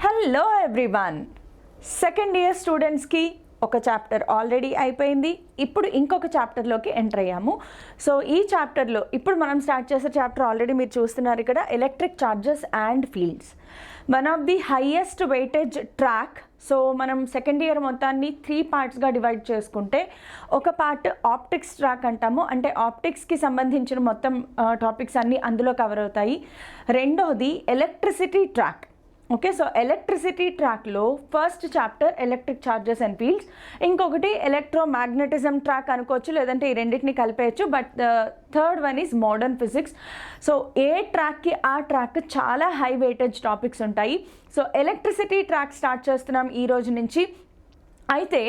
Hello everyone, second year స్టూడెంట్స్కి ఒక chapter already అయిపోయింది. ఇప్పుడు ఇంకొక చాప్టర్లోకి ఎంటర్ అయ్యాము. సో ఈ చాప్టర్లో ఇప్పుడు మనం స్టార్ట్ చేసే చాప్టర్ ఆల్రెడీ మీరు చూస్తున్నారు ఇక్కడ, electric charges and fields. One of the highest weightage track. So మనం సెకండ్ ఇయర్ మొత్తాన్ని 3 పార్ట్స్గా డివైడ్ చేసుకుంటే, ఒక పార్ట్ ఆప్టిక్స్ ట్రాక్ అంటాము, అంటే ఆప్టిక్స్కి సంబంధించిన మొత్తం టాపిక్స్ అన్నీ అందులో కవర్ అవుతాయి. రెండోది electricity track. Okay, so electricity ట్రాక్లో first chapter electric charges and fields, ఇంకొకటి ఎలక్ట్రోమాగ్నెటిజం ట్రాక్ అనుకోవచ్చు, లేదంటే ఈ రెండింటిని కలిపేయచ్చు. But third one is modern physics. So ఏ ట్రాక్కి ఆ ట్రాక్ చాలా హై వెయిటేజ్ టాపిక్స్ ఉంటాయి. సో ఎలక్ట్రిసిటీ ట్రాక్ స్టార్ట్ చేస్తున్నాం ఈ రోజు నుంచి. అయితే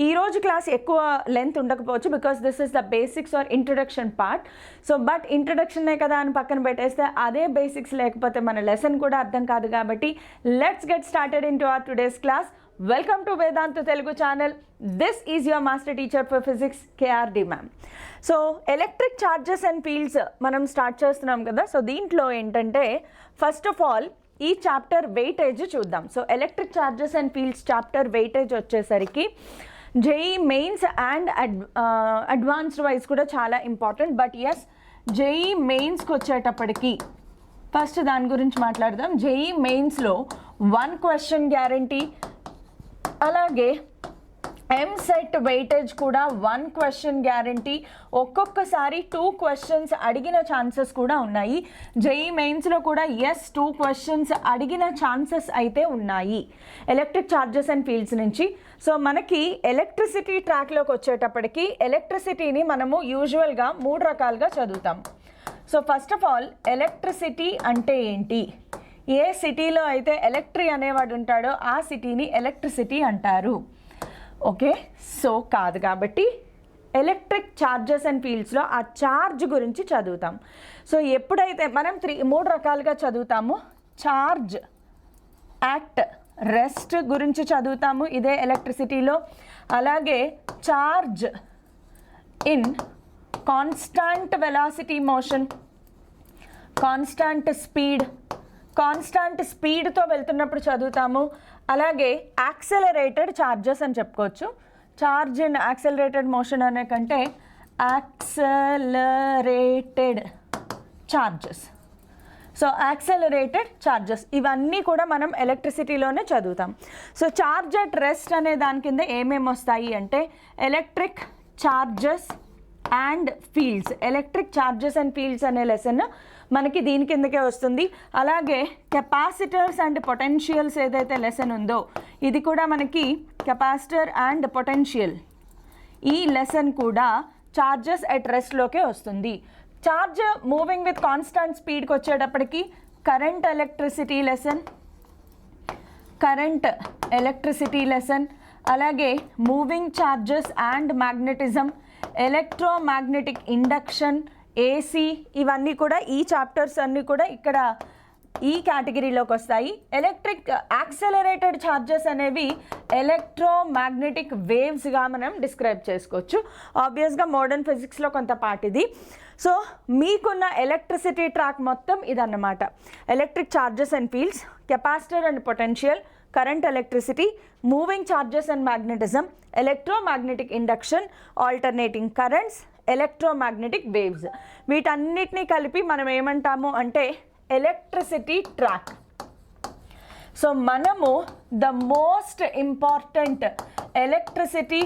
ఈరోజు క్లాస్ ఎక్కువ లెంత్ ఉండకపోవచ్చు, because this is the basics or introduction part. So but ఇంట్రడక్షనే కదా అని పక్కన పెట్టేస్తే అదే బేసిక్స్ లేకపోతే మన లెసన్ కూడా అర్థం కాదు. కాబట్టి let's get started into our today's class. Welcome to Vedantu Telugu channel. This is your master teacher for physics KRD ma'am. So electric charges and fields మనం స్టార్ట్ చేస్తున్నాం కదా. సో దీంట్లో ఏంటంటే, ఫస్ట్ ఆఫ్ ఆల్ ఈ చాప్టర్ వెయిటేజ్ చూద్దాం. So electric charges and fields chapter weightage వచ్చేసరికి JEE mains and advanced wise కూడా చాలా ఇంపార్టెంట్. బట్ ఎస్, జేఈ మెయిన్స్కి వచ్చేటప్పటికి ఫస్ట్ దాని గురించి మాట్లాడదాం. జేఈ మెయిన్స్లో 1 క్వశ్చన్ గ్యారంటీ, అలాగే ఎంసెట్ వెయిటేజ్ కూడా 1 క్వశ్చన్ గ్యారంటీ. ఒక్కొక్కసారి 2 క్వశ్చన్స్ అడిగిన ఛాన్సెస్ కూడా ఉన్నాయి. జేఈ మెయిన్స్లో కూడా 2 క్వశ్చన్స్ అడిగిన ఛాన్సెస్ అయితే ఉన్నాయి ఎలక్ట్రిక్ ఛార్జెస్ అండ్ ఫీల్డ్స్ నుంచి. సో మనకి ఎలక్ట్రిసిటీ ట్రాక్లోకి వచ్చేటప్పటికి, ఎలక్ట్రిసిటీని మనము యూజువల్గా 3 రకాలుగా చదువుతాం. So first of all, electricity అంటే ఏంటి? ఏ సిటీలో అయితే ఎలక్ట్రీ అనేవాడు ఉంటాడో ఆ సిటీని ఎలక్ట్రిసిటీ అంటారు. ఓకే, సో కాదు కాబట్టి ఎలక్ట్రిక్ ఛార్జెస్ అండ్ ఫీల్డ్స్లో ఆ ఛార్జ్ గురించి చదువుతాం. సో ఎప్పుడైతే మనం 3 రకాలుగా చదువుతాము, ఛార్జ్ యాక్ట్ రెస్ట్ గురించి చదువుతాము, ఇదే ఎలక్ట్రిసిటీలో. అలాగే charge in constant velocity motion, constant స్పీడ్తో వెళ్తున్నప్పుడు చదువుతాము. అలాగే యాక్సెలరేటెడ్ ఛార్జెస్ అని చెప్పుకోవచ్చు. ఛార్జ్ ఇన్ యాక్సెలరేటెడ్ మోషన్ అనే కంటే యాక్సెలరేటెడ్ ఛార్జెస్. సో యాక్సెలరేటెడ్ ఛార్జెస్ ఇవన్నీ కూడా మనం ఎలక్ట్రిసిటీలోనే చదువుతాం. సో ఛార్జ్ అట్ రెస్ట్ అనే దాని కింద ఏమేమి వస్తాయి అంటే, electric charges and fields. Electric charges and fields అనే లెసన్ మనకి దీని కిందకే వస్తుంది. అలాగే కెపాసిటర్స్ అండ్ పొటెన్షియల్స్ ఏదైతే లెసన్ ఉందో, ఇది కూడా మనకి కెపాసిటర్ అండ్ పొటెన్షియల్, ఈ లెసన్ కూడా ఛార్జెస్ అట్ రెస్ట్లోకే వస్తుంది. ఛార్జ్ మూవింగ్ విత్ కాన్స్టాంట్ స్పీడ్కి వచ్చేటప్పటికి కరెంట్ ఎలక్ట్రిసిటీ లెసన్, అలాగే moving charges and magnetism, electromagnetic induction, AC, ఇవన్నీ కూడా ఈ చాప్టర్స్ అన్నీ కూడా ఇక్కడ ఈ కేటగిరీలోకి వస్తాయి. ఎలక్ట్రిక్ యాక్సెలరేటెడ్ ఛార్జెస్ అనేవి ఎలక్ట్రోమాగ్నెటిక్ వేవ్స్గా మనం డిస్క్రైబ్ చేసుకోవచ్చు. ఆబ్వియస్గా మోడర్న్ ఫిజిక్స్లో కొంత పార్ట్ ఇది. సో మీకున్న ఎలక్ట్రిసిటీ ట్రాక్ మొత్తం ఇదన్నమాట. Electric charges and fields, capacitor and potential, current electricity, moving charges and magnetism, electromagnetic induction, alternating currents, electromagnetic waves. వీటన్నిటినీ కలిపి మనం ఏమంటాము అంటే ఎలక్ట్రిసిటీ ట్రాక్. సో మనము ద మోస్ట్ ఇంపార్టెంట్ ఎలక్ట్రిసిటీ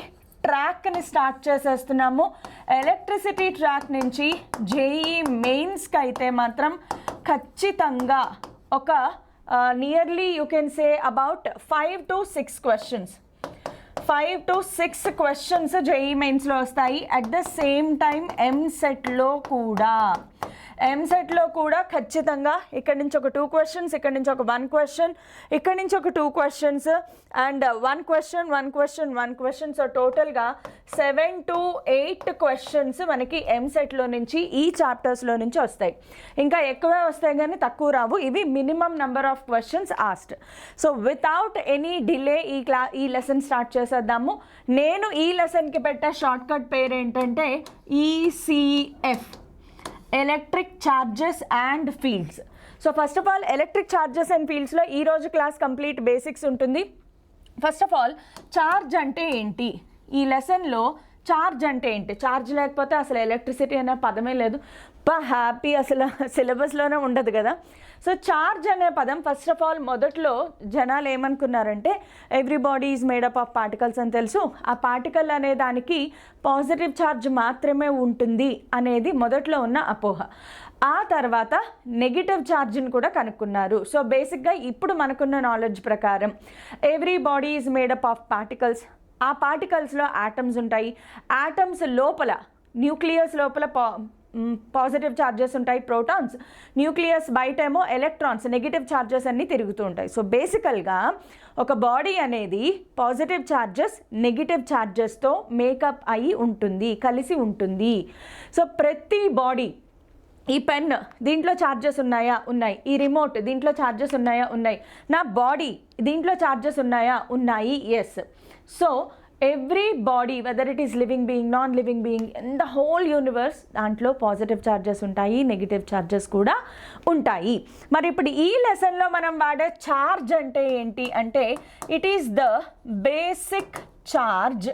ట్రాక్ని స్టార్ట్ చేసేస్తున్నాము. ఎలక్ట్రిసిటీ ట్రాక్ నుంచి జేఈ మెయిన్స్కి అయితే మాత్రం ఖచ్చితంగా ఒక nearly you can say about 5 to 6 questions, 5 to 6 questions JEE మెయిన్స్లో వస్తాయి. అట్ ద సేమ్ టైం ఎంసెట్లో కూడా ఖచ్చితంగా ఇక్కడ నుంచి ఒక 2 క్వశ్చన్స్, ఇక్కడ నుంచి ఒక 1 క్వశ్చన్, ఇక్కడ నుంచి ఒక 2 క్వశ్చన్స్ అండ్ 1 క్వశ్చన్. సో టోటల్గా 7 to 8 క్వశ్చన్స్ మనకి ఎంసెట్లో నుంచి ఈ చాప్టర్స్లో నుంచి వస్తాయి. ఇంకా ఎక్కువే వస్తాయి కానీ తక్కువ రావు. ఇవి minimum number of questions asked. So without any delay ఈ లెసన్ స్టార్ట్ చేసేద్దాము. నేను ఈ లెసన్కి పెట్టే షార్ట్ కట్ పేరు ఏంటంటే ECF, electric charges and fields. So first of all electric charges and ఫీల్డ్స్లో ఈరోజు క్లాస్ కంప్లీట్ బేసిక్స్ ఉంటుంది. ఫస్ట్ ఆఫ్ ఆల్ ఛార్జ్ అంటే ఏంటి, ఈ లెసన్లో ఛార్జ్ అంటే ఏంటి, ఛార్జ్ లేకపోతే అసలు ఎలక్ట్రిసిటీ అనే పదమే లేదు, హ్యాపీ అసలు సిలబస్లోనే ఉండదు కదా. సో ఛార్జ్ అనే పదం ఫస్ట్ ఆఫ్ ఆల్ మొదట్లో జనాలు ఏమనుకున్నారంటే every body is made up of particles అని తెలుసు, ఆ పార్టికల్ అనే దానికి పాజిటివ్ ఛార్జ్ మాత్రమే ఉంటుంది అనేది మొదట్లో ఉన్న అపోహ. ఆ తర్వాత నెగిటివ్ ఛార్జ్ని కూడా కనుక్కున్నారు. సో బేసిక్గా ఇప్పుడు మనకున్న నాలెడ్జ్ ప్రకారం every body is made up of particles, ఆ పార్టికల్స్లో యాటమ్స్ ఉంటాయి, యాటమ్స్ లోపల న్యూక్లియస్ లోపల పాజిటివ్ ఛార్జెస్ ఉంటాయి ప్రోటాన్స్, న్యూక్లియస్ బయట ఏమో ఎలక్ట్రాన్స్ నెగిటివ్ ఛార్జెస్ అన్నీ తిరుగుతూ ఉంటాయి. సో బేసికల్గా ఒక బాడీ అనేది పాజిటివ్ ఛార్జెస్ నెగిటివ్ ఛార్జెస్తో మేకప్ అయి ఉంటుంది, కలిసి ఉంటుంది. సో ప్రతి బాడీ, ఈ పెన్ దీంట్లో ఛార్జెస్ ఉన్నాయా, ఉన్నాయి, ఈ రిమోట్ దీంట్లో ఛార్జెస్ ఉన్నాయా, ఉన్నాయి, నా బాడీ దీంట్లో ఛార్జెస్ ఉన్నాయా, ఉన్నాయి, yes. So everybody whether it is living being non living being in the whole universe దాంట్లో పాజిటివ్ ఛార్జెస్ ఉంటాయి, నెగిటివ్ ఛార్జెస్ కూడా ఉంటాయి. మరి ఇప్పుడు ఈ లెసన్లో మనం వాడే ఛార్జ్ అంటే ఏంటి అంటే it is the basic charge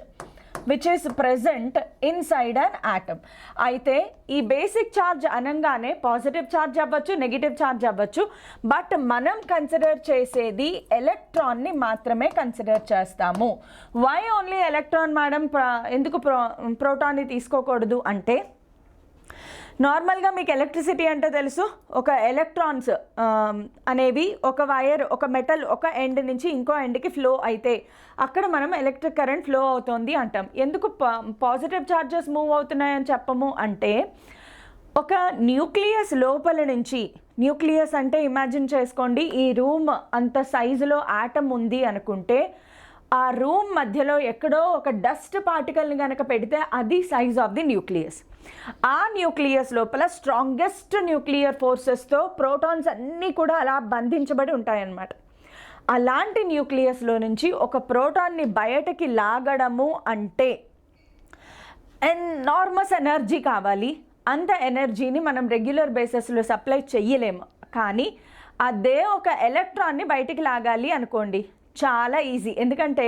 which is present inside an atom. అయితే ఈ బేసిక్ ఛార్జ్ అనగానే పాజిటివ్ ఛార్జ్ అవ్వచ్చు, నెగిటివ్ ఛార్జ్ అవ్వచ్చు, బట్ మనం కన్సిడర్ చేసేది ఎలక్ట్రాన్ని మాత్రమే కన్సిడర్ చేస్తాము. వై ఓన్లీ ఎలక్ట్రాన్ మేడం, ఎందుకు ప్రోటాన్ని తీసుకోకూడదు అంటే నార్మల్గా మీకు ఎలక్ట్రిసిటీ అంటే తెలుసు, ఒక ఎలక్ట్రాన్స్ అనేవి ఒక వైర్, ఒక మెటల్ ఒక ఎండ్ నుంచి ఇంకో ఎండ్కి ఫ్లో అయితే అక్కడ మనం ఎలక్ట్రిక్ కరెంట్ ఫ్లో అవుతుంది అంటాం. ఎందుకు పాజిటివ్ ఛార్జెస్ మూవ్ అవుతున్నాయని చెప్పము అంటే ఒక న్యూక్లియస్ లోపల నుంచి, న్యూక్లియస్ అంటే ఇమాజిన్ చేసుకోండి ఈ రూమ్ అంత సైజులో ఆటమ్ ఉంది అనుకుంటే ఆ రూమ్ మధ్యలో ఎక్కడో ఒక డస్ట్ పార్టికల్ని కనుక పెడితే అది సైజ్ ఆఫ్ ది న్యూక్లియస్. ఆ న్యూక్లియస్ లోపల స్ట్రాంగెస్ట్ న్యూక్లియర్ ఫోర్సెస్తో ప్రోటాన్స్ అన్నీ కూడా అలా బంధించబడి ఉంటాయన్నమాట. అలాంటి న్యూక్లియస్లో నుంచి ఒక ప్రోటాన్ని బయటకి లాగడము అంటే ఎనార్మస్ ఎనర్జీ కావాలి. అంత ఎనర్జీని మనం రెగ్యులర్ బేసిస్లో సప్లై చెయ్యలేము. కానీ అదే ఒక ఎలక్ట్రాన్ని బయటికి లాగాలి అనుకోండి, చాలా ఈజీ. ఎందుకంటే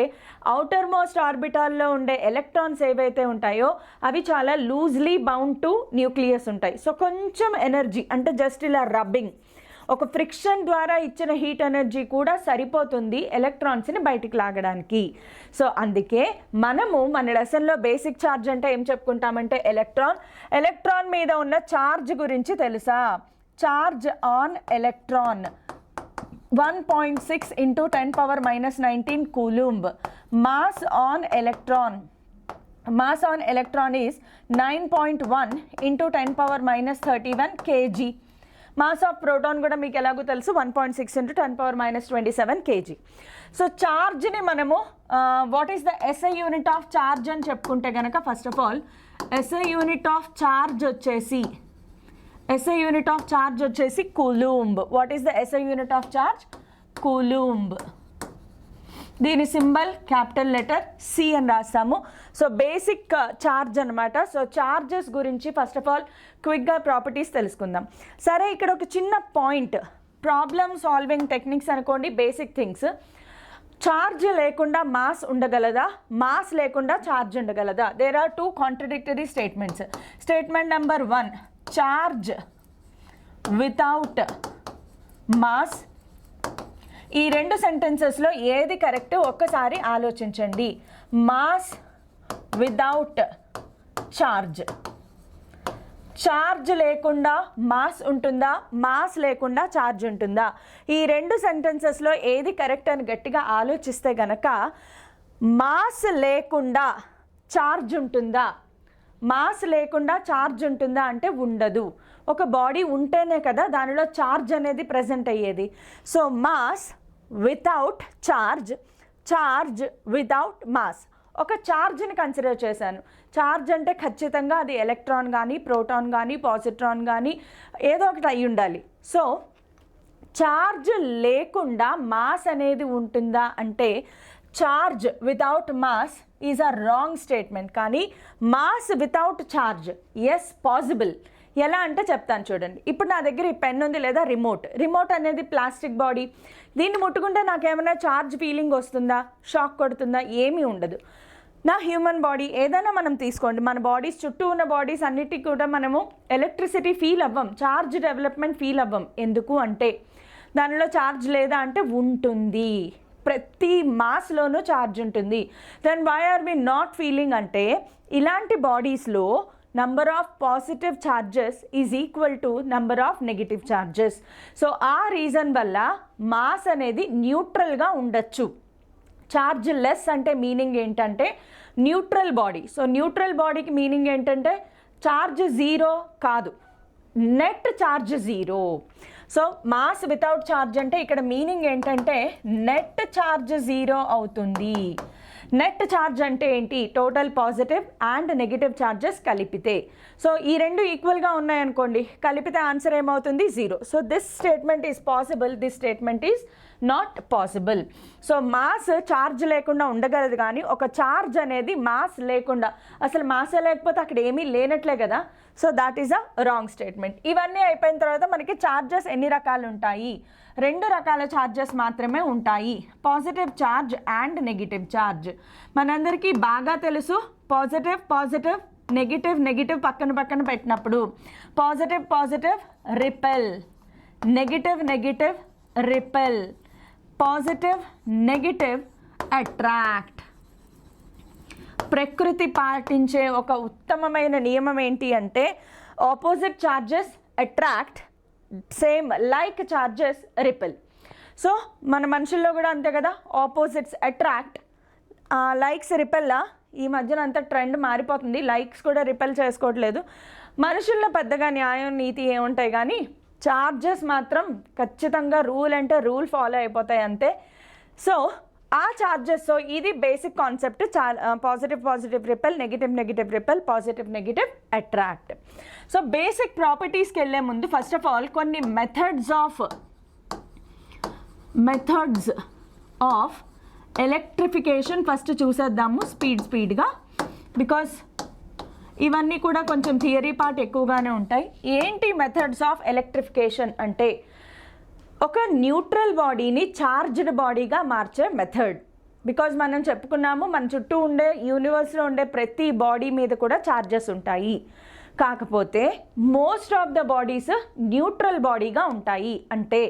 అవుటర్ మోస్ట్ ఆర్బిటాల్లో ఉండే ఎలక్ట్రాన్స్ ఏవైతే ఉంటాయో అవి చాలా లూజ్లీ బౌండ్ టు న్యూక్లియస్ ఉంటాయి. సో కొంచెం ఎనర్జీ అంటే జస్ట్ ఇలా రబ్బింగ్, ఒక ఫ్రిక్షన్ ద్వారా ఇచ్చిన హీట్ ఎనర్జీ కూడా సరిపోతుంది ఎలక్ట్రాన్స్ని బయటికి లాగడానికి. సో అందుకే మనము మన లెసన్లో బేసిక్ ఛార్జ్ అంటే ఏం చెప్పుకుంటామంటే ఎలక్ట్రాన్ మీద ఉన్న ఛార్జ్ గురించి తెలుసా? Charge on electron 1.6 into 10 power minus 19 coulomb. Mass on electron is 9.1 into 10 power minus 31 kg. Mass of proton కూడా మీకు ఎలాగో తెలుసు 1.6 into 10 power minus 27 kg. So ఛార్జ్ని మనము what is the SI unit of charge అని చెప్పుకుంటే కనుక first of all SI unit of charge వచ్చేసి coulomb. What is the SI unit of charge? Coulomb. దీని సింబల్ క్యాపిటల్ లెటర్ C అని రాస్తాము. So basic charge అనమాట. సో ఛార్జెస్ గురించి first of all క్విక్గా ప్రాపర్టీస్ తెలుసుకుందాం. సరే, ఇక్కడ ఒక చిన్న పాయింట్, ప్రాబ్లమ్ సాల్వింగ్ టెక్నిక్స్ అనుకోండి, బేసిక్ థింగ్స్. ఛార్జ్ లేకుండా మాస్ ఉండగలదా, మాస్ లేకుండా ఛార్జ్ ఉండగలదా? There are two contradictory statements. Statement number 1, charge without mass. ఈ రెండు సెంటెన్సెస్లో ఏది కరెక్ట్ ఒక్కసారి ఆలోచించండి. Mass without charge. ఛార్జ్ లేకుండా మాస్ ఉంటుందా, మాస్ లేకుండా ఛార్జ్ ఉంటుందా? ఈ రెండు సెంటెన్సెస్లో ఏది కరెక్ట్ అని గట్టిగా ఆలోచిస్తే గనక మాస్ లేకుండా ఛార్జ్ ఉంటుందా, మాస్ లేకుండా ఛార్జ్ ఉంటుందా అంటే ఉండదు. ఒక బాడీ ఉంటేనే కదా దానిలో ఛార్జ్ అనేది ప్రజెంట్ అయ్యేది. So mass without charge, charge without mass. ఒక ఛార్జ్ని కన్సిడర్ చేశాను. ఛార్జ్ అంటే ఖచ్చితంగా అది ఎలక్ట్రాన్ కానీ, ప్రోటాన్ కానీ, పాజిట్రాన్ కానీ ఏదో ఒకటి అయి ఉండాలి. సో ఛార్జ్ లేకుండా మాస్ అనేది ఉంటుందా అంటే charge without mass is a wrong statement. కానీ mass without charge is possible. ఎలా అంటే చెప్తాను చూడండి. ఇప్పుడు నా దగ్గర ఈ పెన్ ఉంది లేదా రిమోట్ అనేది ప్లాస్టిక్ బాడీ. దీన్ని ముట్టుకుంటే నాకు ఏమైనా ఛార్జ్ ఫీలింగ్ వస్తుందా, షాక్ కొడుతుందా? ఏమీ ఉండదు. నా హ్యూమన్ బాడీ ఏదైనా మనం తీసుకోండి, మన బాడీస్ చుట్టూ ఉన్న బాడీస్ అన్నిటికీ కూడా మనము ఎలక్ట్రిసిటీ ఫీల్ అవ్వం, ఛార్జ్ డెవలప్మెంట్ ఫీల్ అవ్వం. ఎందుకు అంటే దానిలో ఛార్జ్ లేదా అంటే ఉంటుంది, ప్రతి మాస్లోనూ ఛార్జ్ ఉంటుంది. Then why are we not feeling అంటే ఇలాంటి బాడీస్లో number of positive charges is equal to number of negative charges. So ఆ రీజన్ వల్ల మాస్ అనేది న్యూట్రల్గా ఉండొచ్చు. ఛార్జ్ లెస్ అంటే మీనింగ్ ఏంటంటే న్యూట్రల్ బాడీ. సో న్యూట్రల్ బాడీకి మీనింగ్ ఏంటంటే ఛార్జ్ జీరో కాదు, net charge zero. So mass without charge అంటే ఇక్కడ మీనింగ్ ఏంటంటే నెట్ ఛార్జ్ జీరో అవుతుంది. నెట్ ఛార్జ్ అంటే ఏంటి? Total positive and negative charges కలిపితే. సో ఈ రెండు ఈక్వల్గా ఉన్నాయనుకోండి, కలిపితే ఆన్సర్ ఏమవుతుంది? Zero. So this statement is possible, this statement is not possible. So mass charge లేకుండా ఉండగలదు, కానీ ఒక ఛార్జ్ అనేది మాస్ లేకుండా, అసలు మాసే లేకపోతే అక్కడ ఏమీ లేనట్లే కదా. So that is a wrong statement. ఇవన్నీ అయిపోయిన తర్వాత మనకి ఛార్జెస్ ఎన్ని రకాలు ఉంటాయి? 2 రకాల ఛార్జెస్ మాత్రమే ఉంటాయి, positive charge and negative charge. మనందరికీ బాగా తెలుసు, పాజిటివ్ నెగిటివ్ పక్కన పెట్టినప్పుడు positive repel, negative repel, positive negative attract. ప్రకృతి పాటించే ఒక ఉత్తమమైన నియమం ఏంటి అంటే opposite charges attract, same like charges repel. So మన మనుషుల్లో కూడా అంతే కదా, ఆపోజిట్స్ అట్రాక్ట్, లైక్స్ రిపెల్లా. ఈ మధ్యన అంతా ట్రెండ్ మారిపోతుంది, లైక్స్ కూడా రిపెల్ చేసుకోవట్లేదు. మనుషుల్లో పెద్దగా న్యాయం నీతి ఏముంటాయి, కానీ ఛార్జెస్ మాత్రం ఖచ్చితంగా రూల్ అంటే రూల్ ఫాలో అయిపోతాయి అంతే. సో ఆ ఛార్జెస్, సో ఇది basic concept. Positive repel, negative repel, positive negative attract. So basic ప్రాపర్టీస్కి వెళ్ళే ముందు ఫస్ట్ ఆఫ్ ఆల్ కొన్ని మెథడ్స్ ఆఫ్ ఎలక్ట్రిఫికేషన్ ఫస్ట్ చూసేద్దాము స్పీడ్గా, బికాస్ ఇవన్నీ కూడా కొంచెం థియరీ పార్ట్ ఎక్కువగానే ఉంటాయి. ఏంటి మెథడ్స్ ఆఫ్ ఎలక్ట్రిఫికేషన్ అంటే ఒక న్యూట్రల్ బాడీని ఛార్జ్డ్ బాడీగా మార్చే మెథడ్. బికాజ్ మనం చెప్పుకున్నాము, మన చుట్టూ ఉండే యూనివర్స్లో ఉండే ప్రతి బాడీ మీద కూడా ఛార్జెస్ ఉంటాయి. కాకపోతే most of the bodies neutral బాడీగా ఉంటాయి, అంటే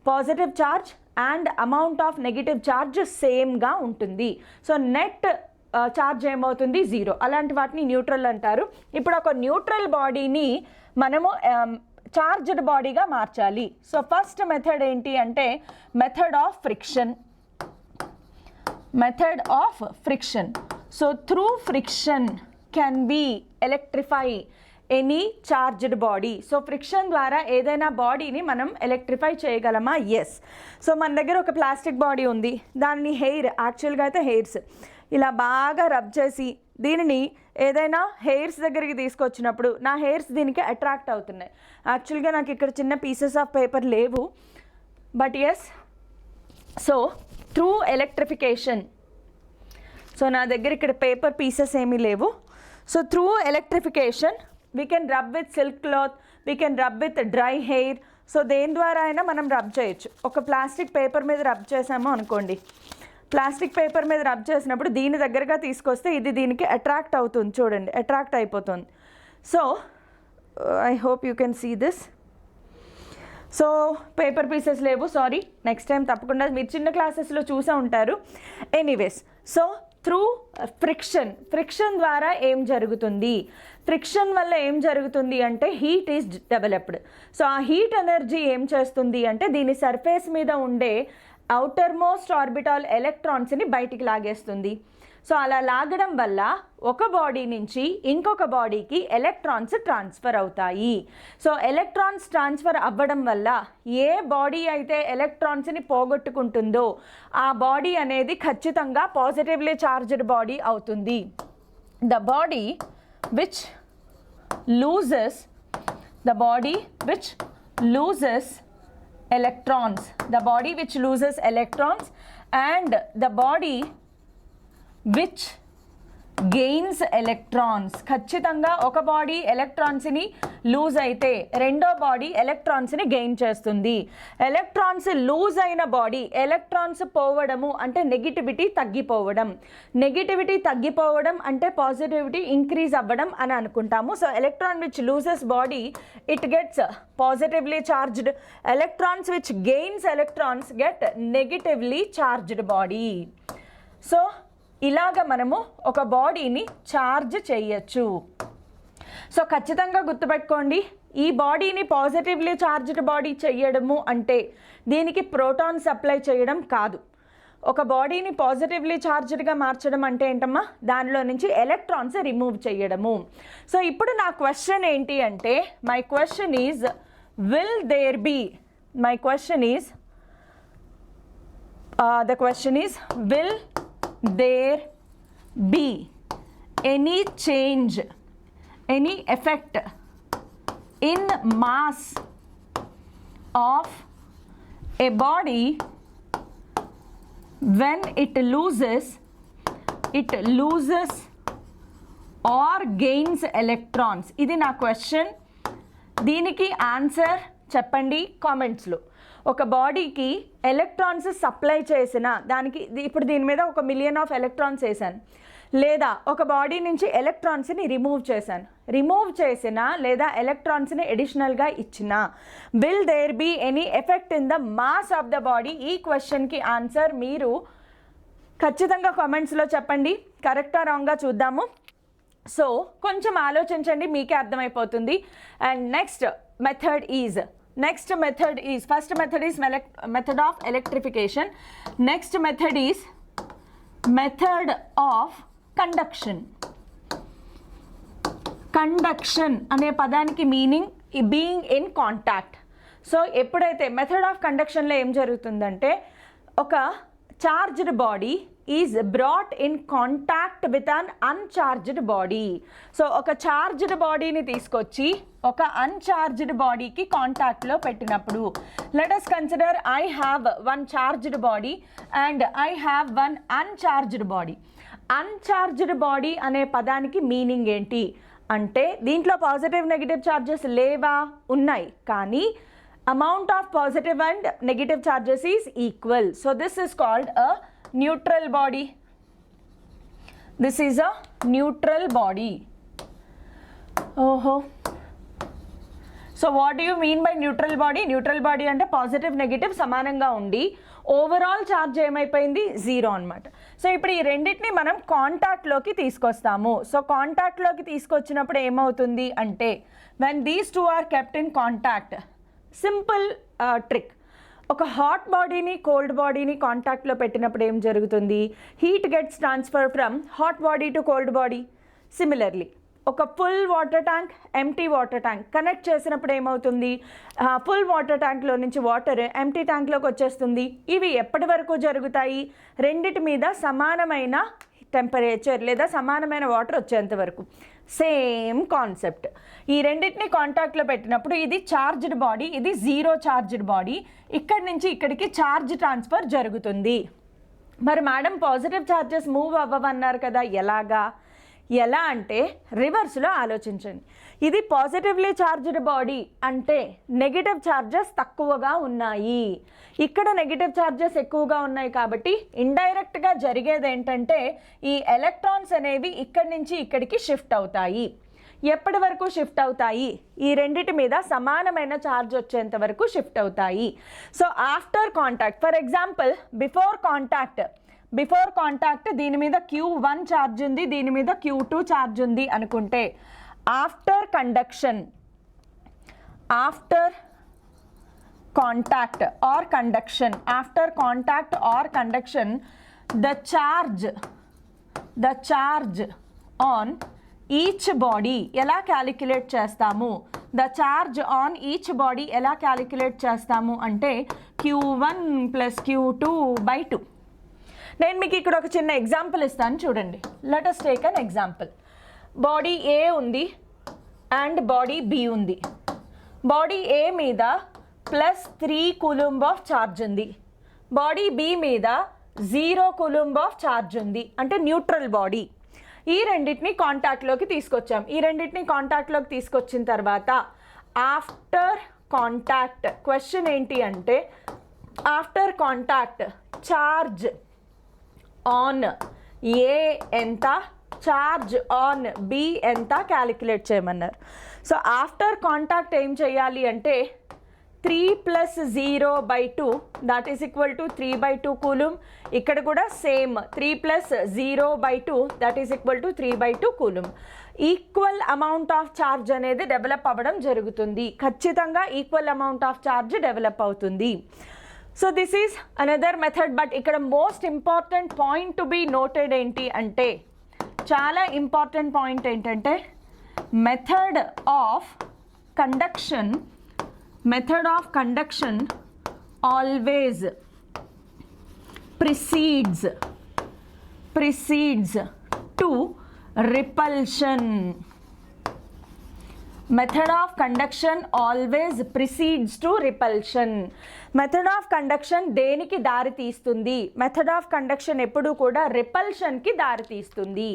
positive charge and amount of negative charge సేమ్గా ఉంటుంది. సో నెట్ ఛార్జ్ ఏమవుతుంది? జీరో. అలాంటి వాటిని న్యూట్రల్ అంటారు. ఇప్పుడు ఒక న్యూట్రల్ బాడీని మనము చార్జ్డ్ బాడీగా మార్చాలి. సో ఫస్ట్ మెథడ్ ఏంటి అంటే method of friction. So through friction can be electrify any charged body. So friction ద్వారా ఏదైనా బాడీని మనం ఎలక్ట్రిఫై చేయగలమా? ఎస్. సో మన దగ్గర ఒక ప్లాస్టిక్ బాడీ ఉంది, దానిని యాక్చువల్గా అయితే హెయిర్స్ ఇలా బాగా రబ్ చేసి దీనిని ఏదైనా హెయిర్స్ దగ్గరికి తీసుకొచ్చినప్పుడు నా హెయిర్స్ దీనికి అట్రాక్ట్ అవుతున్నాయి. యాక్చువల్గా నాకు ఇక్కడ చిన్న పీసెస్ ఆఫ్ పేపర్ లేవు, but yes. So through electrification, so నా దగ్గర ఇక్కడ పేపర్ పీసెస్ ఏమీ లేవు. So through electrification we can rub with silk cloth, we can rub with dry hair. So దేని ద్వారా అయినా మనం రబ్ చేయొచ్చు. ఒక ప్లాస్టిక్ పేపర్ మీద రబ్ చేసాము అనుకోండి, ప్లాస్టిక్ పేపర్ మీద రబ్ చేసినప్పుడు దీని దగ్గరగా తీసుకొస్తే ఇది దీనికి అట్రాక్ట్ అవుతుంది, చూడండి అట్రాక్ట్ అయిపోతుంది. So I hope you can see this. So paper pieces లేవు, సారీ, నెక్స్ట్ టైం తప్పకుండా, మీరు చిన్న క్లాసెస్లో చూసే ఉంటారు. ఎనీవేస్, సో త్రూ ఫ్రిక్షన్ ద్వారా ఏం జరుగుతుంది? ఫ్రిక్షన్ వల్ల ఏం జరుగుతుంది అంటే హీట్ ఈజ్ డెవలప్డ్. సో ఆ హీట్ ఎనర్జీ ఏం చేస్తుంది అంటే దీని సర్ఫేస్ మీద ఉండే అవుటర్ మోస్ట్ ఆర్బిటాల్ ఎలక్ట్రాన్స్ని బయటికి లాగేస్తుంది. సో అలా లాగడం వల్ల ఒక బాడీ నుంచి ఇంకొక బాడీకి ఎలక్ట్రాన్స్ ట్రాన్స్ఫర్ అవుతాయి. సో ఎలక్ట్రాన్స్ ట్రాన్స్ఫర్ అవ్వడం వల్ల ఏ బాడీ అయితే ఎలక్ట్రాన్స్ని పోగొట్టుకుంటుందో ఆ బాడీ అనేది ఖచ్చితంగా పాజిటివ్లీ చార్జ్డ్ బాడీ అవుతుంది. The body which loses electrons, the body which loses electrons and the body which gains electrons. ఖచ్చితంగా ఒక బాడీ ఎలక్ట్రాన్స్ని లూజ్ అయితే రెండో బాడీ ఎలక్ట్రాన్స్ని గెయిన్ చేస్తుంది. ఎలక్ట్రాన్స్ లూజ్ అయిన బాడీ ఎలక్ట్రాన్స్ పోవడము అంటే నెగిటివిటీ తగ్గిపోవడం, నెగిటివిటీ తగ్గిపోవడం అంటే పాజిటివిటీ ఇంక్రీజ్ అవ్వడం అని అనుకుంటాము. So electron which loses body it gets positively charged, electrons which gains electrons get negatively charged body. So ఇలాగ మనము ఒక బాడీని ఛార్జ్ చేయొచ్చు. సో ఖచ్చితంగా గుర్తుపెట్టుకోండి, ఈ బాడీని పాజిటివ్లీ చార్జ్డ్ బాడీ చేయడము అంటే దీనికి ప్రోటాన్ సప్లై చేయడం కాదు. ఒక బాడీని పాజిటివ్లీ చార్జ్డ్గా మార్చడం అంటే ఏంటమ్మా, దానిలో నుంచి ఎలక్ట్రాన్స్ రిమూవ్ చేయడము. సో ఇప్పుడు నా క్వశ్చన్ ఏంటి అంటే, my question is will there be, my question is the question is, will there be any change, any effect in mass of a body when it loses or gains electrons? ఇది నా question. దీనికి answer చెప్పండి కామెంట్స్లో. ఒక బాడీకి electrons supply చేసిన దానికి, ఇప్పుడు దీని మీద 1,000,000 ఆఫ్ ఎలక్ట్రాన్స్ వేసాను, లేదా ఒక బాడీ నుంచి ఎలక్ట్రాన్స్ని రిమూవ్ చేశాను, రిమూవ్ చేసిన లేదా ఎలక్ట్రాన్స్ని అడిషనల్గా ఇచ్చిన, will there be any effect in the mass of the body? ఈ క్వశ్చన్కి ఆన్సర్ మీరు ఖచ్చితంగా కామెంట్స్లో చెప్పండి. కరెక్టా రాంగా చూద్దాము. సో కొంచెం ఆలోచించండి, మీకే అర్థమైపోతుంది. And next method is, first method is method of electrification. Next method is method of conduction. Conduction అనే పదానికి meaning being in contact. So ఎప్పుడైతే మెథడ్ ఆఫ్ కండక్షన్లో ఏం జరుగుతుందంటే, ఒక charged body is brought in contact with an uncharged body. So ఒక charged బాడీని తీసుకొచ్చి ఒక అన్చార్జ్డ్ బాడీకి కాంటాక్ట్లో పెట్టినప్పుడు, let us consider I have one charged body and I have one uncharged body. Uncharged body అనే పదానికి మీనింగ్ ఏంటి అంటే, దీంట్లో పాజిటివ్ నెగిటివ్ ఛార్జెస్ లేవా? ఉన్నాయి, కానీ amount of positive and negative charges is equal. So this is called a neutral body. This is a neutral body. Oh. So what do you mean by neutral body? Neutral body అంటే positive negative సమానంగా ఉండి overall charge ఏమైపోయింది? 0 అనమాట. So ఇప్పుడు ఈ రెండింటిని మనం కాంటాక్ట్లోకి తీసుకొస్తాము. సో కాంటాక్ట్లోకి తీసుకొచ్చినప్పుడు ఏమవుతుంది అంటే, when these two are kept in contact, simple trick, ఒక హాట్ బాడీని కోల్డ్ బాడీని కాంటాక్ట్లో పెట్టినప్పుడు ఏం జరుగుతుంది? Heat gets transfer from hot body to cold body. Similarly ఒక full water tank, empty water tank connect చేసినప్పుడు ఏమవుతుంది? ఫుల్ వాటర్ ట్యాంక్లో నుంచి వాటర్ ఎంటీ ట్యాంక్లోకి వచ్చేస్తుంది. ఇవి ఎప్పటి వరకు జరుగుతాయి? రెండిటి మీద సమానమైన టెంపరేచర్ లేదా సమానమైన వాటర్ వచ్చేంత వరకు. Same concept. ఈ రెండింటిని కాంటాక్ట్లో పెట్టినప్పుడు ఇది చార్జ్డ్ బాడీ, ఇది 0 చార్జ్డ్ బాడీ. ఇక్కడి నుంచి ఇక్కడికి ఛార్జ్ ట్రాన్స్ఫర్ జరుగుతుంది. మరి మేడం పాజిటివ్ ఛార్జెస్ మూవ్ అవ్వవన్నారు కదా, ఎలా అంటే రివర్స్లో ఆలోచించండి. ఇది పాజిటివ్లీ చార్జ్డ్ బాడీ అంటే నెగిటివ్ ఛార్జెస్ తక్కువగా ఉన్నాయి, ఇక్కడ నెగిటివ్ ఛార్జెస్ ఎక్కువగా ఉన్నాయి. కాబట్టి ఇండైరెక్ట్గా జరిగేది ఏంటంటే, ఈ ఎలక్ట్రాన్స్ అనేవి ఇక్కడి నుంచి ఇక్కడికి షిఫ్ట్ అవుతాయి. ఎప్పటి వరకు షిఫ్ట్ అవుతాయి? ఈ రెండిటి మీద సమానమైన ఛార్జ్ వచ్చేంత వరకు షిఫ్ట్ అవుతాయి. So after contact, for example before contact దీని మీద Q1 ఛార్జ్ ఉంది, దీని మీద Q2 ఛార్జ్ ఉంది అనుకుంటే, after contact or conduction the charge on each body ఎలా క్యాలిక్యులేట్ చేస్తాము? The charge on each body ఎలా క్యాలిక్యులేట్ చేస్తాము అంటే Q1 + Q2/2. నేను మీకు ఇక్కడ ఒక చిన్న ఎగ్జాంపుల్ ఇస్తాను, చూడండి. Let us take an example. Body A ఉంది అండ్ బాడీ బి ఉంది. బాడీ ఏ మీద +3 కూలంబ్ ఆఫ్ ఛార్జ్ ఉంది, బాడీ బి మీద 0 కూలంబ్ ఆఫ్ ఛార్జ్ ఉంది, అంటే న్యూట్రల్ బాడీ. ఈ రెండింటిని కాంటాక్ట్లోకి తీసుకొచ్చాం. ఈ రెండింటిని కాంటాక్ట్లోకి తీసుకొచ్చిన తర్వాత ఆఫ్టర్ కాంటాక్ట్ క్వశ్చన్ ఏంటి అంటే after contact charge on A ఎంత, ఛార్జ్ ఆన్ బి ఎంత క్యాలిక్యులేట్ చేయమన్నారు. సో ఆఫ్టర్ కాంటాక్ట్ ఏం చేయాలి అంటే 3 + 0/2 that is equal to 3/2 coulomb. ఇక్కడ కూడా same 3 + 0/2 that is equal to 3/2 coulomb. Equal amount of charge అనేది డెవలప్ అవ్వడం జరుగుతుంది. ఖచ్చితంగా equal amount of charge develop అవుతుంది. So this is another method. But ఇక్కడ most important point to be noted ఏంటి అంటే చాలా ఇంపార్టెంట్ పాయింట్ ఏంటంటే method of conduction always precedes to repulsion. Method of conduction always precedes to repulsion. Method of conduction దేనికి దారి తీస్తుంది? Method of conduction ఎప్పుడు కూడా రిపల్షన్కి దారి తీస్తుంది.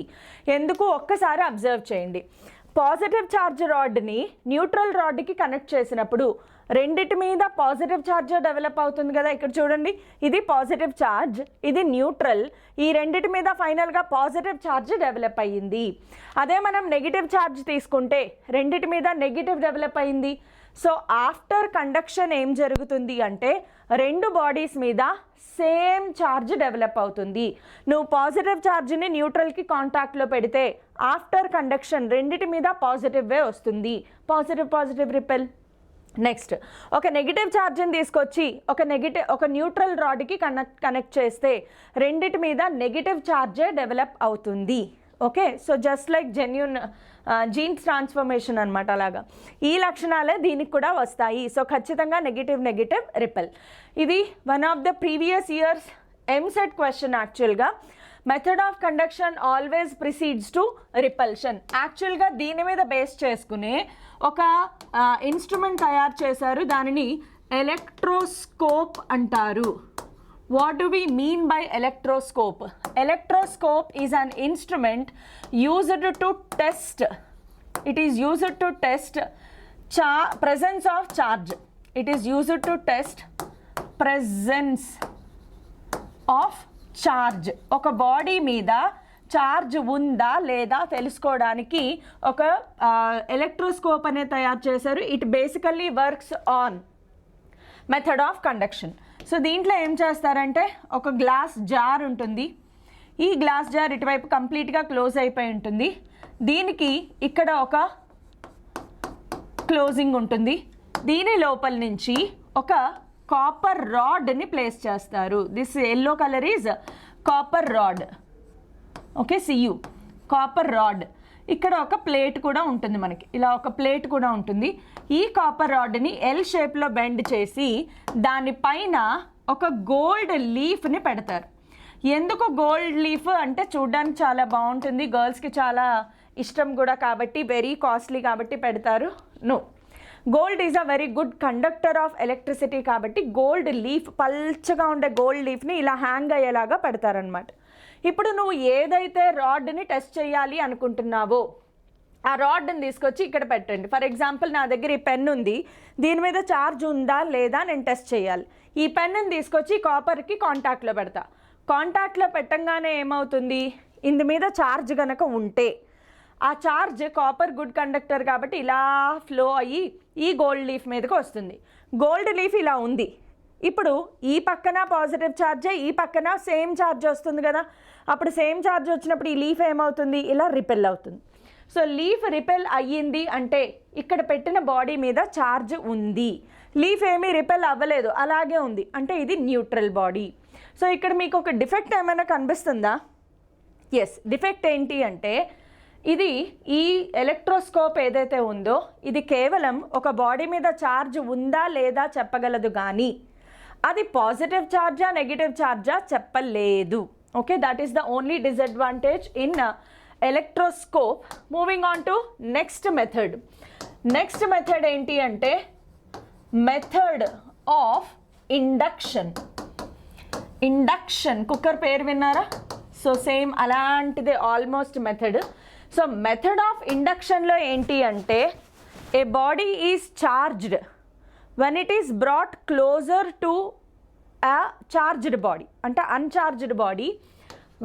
ఎందుకు ఒక్కసారి అబ్జర్వ్ చేయండి. పాజిటివ్ ఛార్జ్ రాడ్ని న్యూట్రల్ రాడ్కి కనెక్ట్ చేసినప్పుడు రెండిటి మీద పాజిటివ్ ఛార్జ్ డెవలప్ అవుతుంది కదా. ఇక్కడ చూడండి, ఇది పాజిటివ్ ఛార్జ్, ఇది న్యూట్రల్. ఈ రెండిటి మీద ఫైనల్గా పాజిటివ్ ఛార్జ్ డెవలప్ అయ్యింది. అదే మనం నెగిటివ్ ఛార్జ్ తీసుకుంటే రెండిటి మీద నెగిటివ్ డెవలప్ అయింది. సో ఆఫ్టర్ కండక్షన్ ఏం జరుగుతుంది అంటే రెండు బాడీస్ మీద సేమ్ ఛార్జ్ డెవలప్ అవుతుంది. నువ్వు పాజిటివ్ ఛార్జ్ని న్యూట్రల్కి కాంటాక్ట్లో పెడితే ఆఫ్టర్ కండక్షన్ రెండిటి మీద పాజిటివ్ వస్తుంది. Positive repel. నెక్స్ట్ ఒక నెగిటివ్ ఛార్జ్ని తీసుకొచ్చి ఒక న్యూట్రల్ రాడ్కి కనెక్ట్ చేస్తే రెండిటి మీద నెగిటివ్ ఛార్జే డెవలప్ అవుతుంది. Okay, so just like genuine genes transformation అనమాట. అలాగా ఈ లక్షణాలే దీనికి కూడా వస్తాయి. సో ఖచ్చితంగా నెగిటివ్ రిపెల్. ఇది one of the previous years EAMCET question. యాక్చువల్గా method of conduction always precedes to repulsion. యాక్చువల్గా దీని మీద బేస్ చేసుకునే ఒక ఇన్స్ట్రుమెంట్ తయారు చేశారు. దానిని ఎలక్ట్రోస్కోప్ అంటారు. What do we mean by electroscope? Electroscope is an instrument used to test. It is used to test presence of charge. It is used to test presence of charge. ఒక body మీద charge ఉందా లేదా తెలుసుకోవడానికి ఒక electroscope అనేది తయారు చేశారు. It basically works on method of conduction. So దీంట్లో ఏం చేస్తారంటే ఒక గ్లాస్ జార్ ఉంటుంది. ఈ గ్లాస్ జార్ ఇటువైపు కంప్లీట్గా క్లోజ్ అయిపోయి ఉంటుంది. దీనికి ఇక్కడ ఒక క్లోజింగ్ ఉంటుంది. దీని లోపల నుంచి ఒక కాపర్ రాడ్ని ప్లేస్ చేస్తారు. This yellow colour is copper rod. Okay, CU copper rod. ఇక్కడ ఒక ప్లేట్ కూడా ఉంటుంది, మనకి ఇలా ఒక ప్లేట్ కూడా ఉంటుంది. ఈ కాపర్ రాడ్ని ఎల్ షేప్లో బెండ్ చేసి దానిపైన ఒక గోల్డ్ లీఫ్ని పెడతారు. ఎందుకు గోల్డ్ లీఫ్ అంటే చూడడానికి చాలా బాగుంటుంది, గర్ల్స్కి చాలా ఇష్టం కూడా కాబట్టి, వెరీ కాస్ట్లీ కాబట్టి పెడతారు. No, gold is a very good conductor of electricity కాబట్టి గోల్డ్ లీఫ్, పల్చగా ఉండే గోల్డ్ లీఫ్ని ఇలా హ్యాంగ్ అయ్యేలాగా పెడతారనమాట. ఇప్పుడు నువ్వు ఏదైతే రాడ్ని టెస్ట్ చేయాలి అనుకుంటున్నావో ఆ రాడ్ని తీసుకొచ్చి ఇక్కడ పెట్టండి. ఫర్ ఎగ్జాంపుల్ నా దగ్గర ఈ పెన్ ఉంది, దీని మీద ఛార్జ్ ఉందా లేదా నేను టెస్ట్ చేయాలి. ఈ పెన్ని తీసుకొచ్చి కాపర్కి కాంటాక్ట్లో పెడతా. కాంటాక్ట్లో పెట్టంగానే ఏమవుతుంది, ఇందు మీద ఛార్జ్ కనుక ఉంటే ఆ ఛార్జ్, కాపర్ గుడ్ కండక్టర్ కాబట్టి ఇలా ఫ్లో అయ్యి ఈ గోల్డ్ లీఫ్ మీదకి వస్తుంది. గోల్డ్ లీఫ్ ఇలా ఉంది. ఇప్పుడు ఈ పక్కన పాజిటివ్ ఛార్జే, ఈ పక్కన సేమ్ ఛార్జ్ వస్తుంది కదా. అప్పుడు సేమ్ ఛార్జ్ వచ్చినప్పుడు ఈ లీఫ్ ఏమవుతుంది, ఇలా రిపెల్ అవుతుంది. సో లీఫ్ రిపెల్ అయ్యింది అంటే ఇక్కడ పెట్టిన బాడీ మీద ఛార్జ్ ఉంది. లీఫ్ ఏమీ రిపెల్ అవ్వలేదు, అలాగే ఉంది అంటే ఇది న్యూట్రల్ బాడీ. సో ఇక్కడ మీకు ఒక డిఫెక్ట్ ఏమైనా కనిపిస్తుందా? ఎస్, డిఫెక్ట్ ఏంటి అంటే ఇది ఈ ఎలక్ట్రోస్కోప్ ఏదైతే ఉందో ఇది కేవలం ఒక బాడీ మీద ఛార్జ్ ఉందా లేదా చెప్పగలదు, కానీ అది పాజిటివ్ ఛార్జా నెగిటివ్ ఛార్జా చెప్పలేదు. Okay, that is the only disadvantage in electroscope. Moving on to next method. Next method ఏంటి అంటే method of induction. Induction, cooker పేరు విన్నారా? సో సేమ్ అలాంటిదే almost method. So method of ఇండక్షన్లో ఏంటి అంటే a body is charged when it is brought closer to a charged body అంటే uncharged body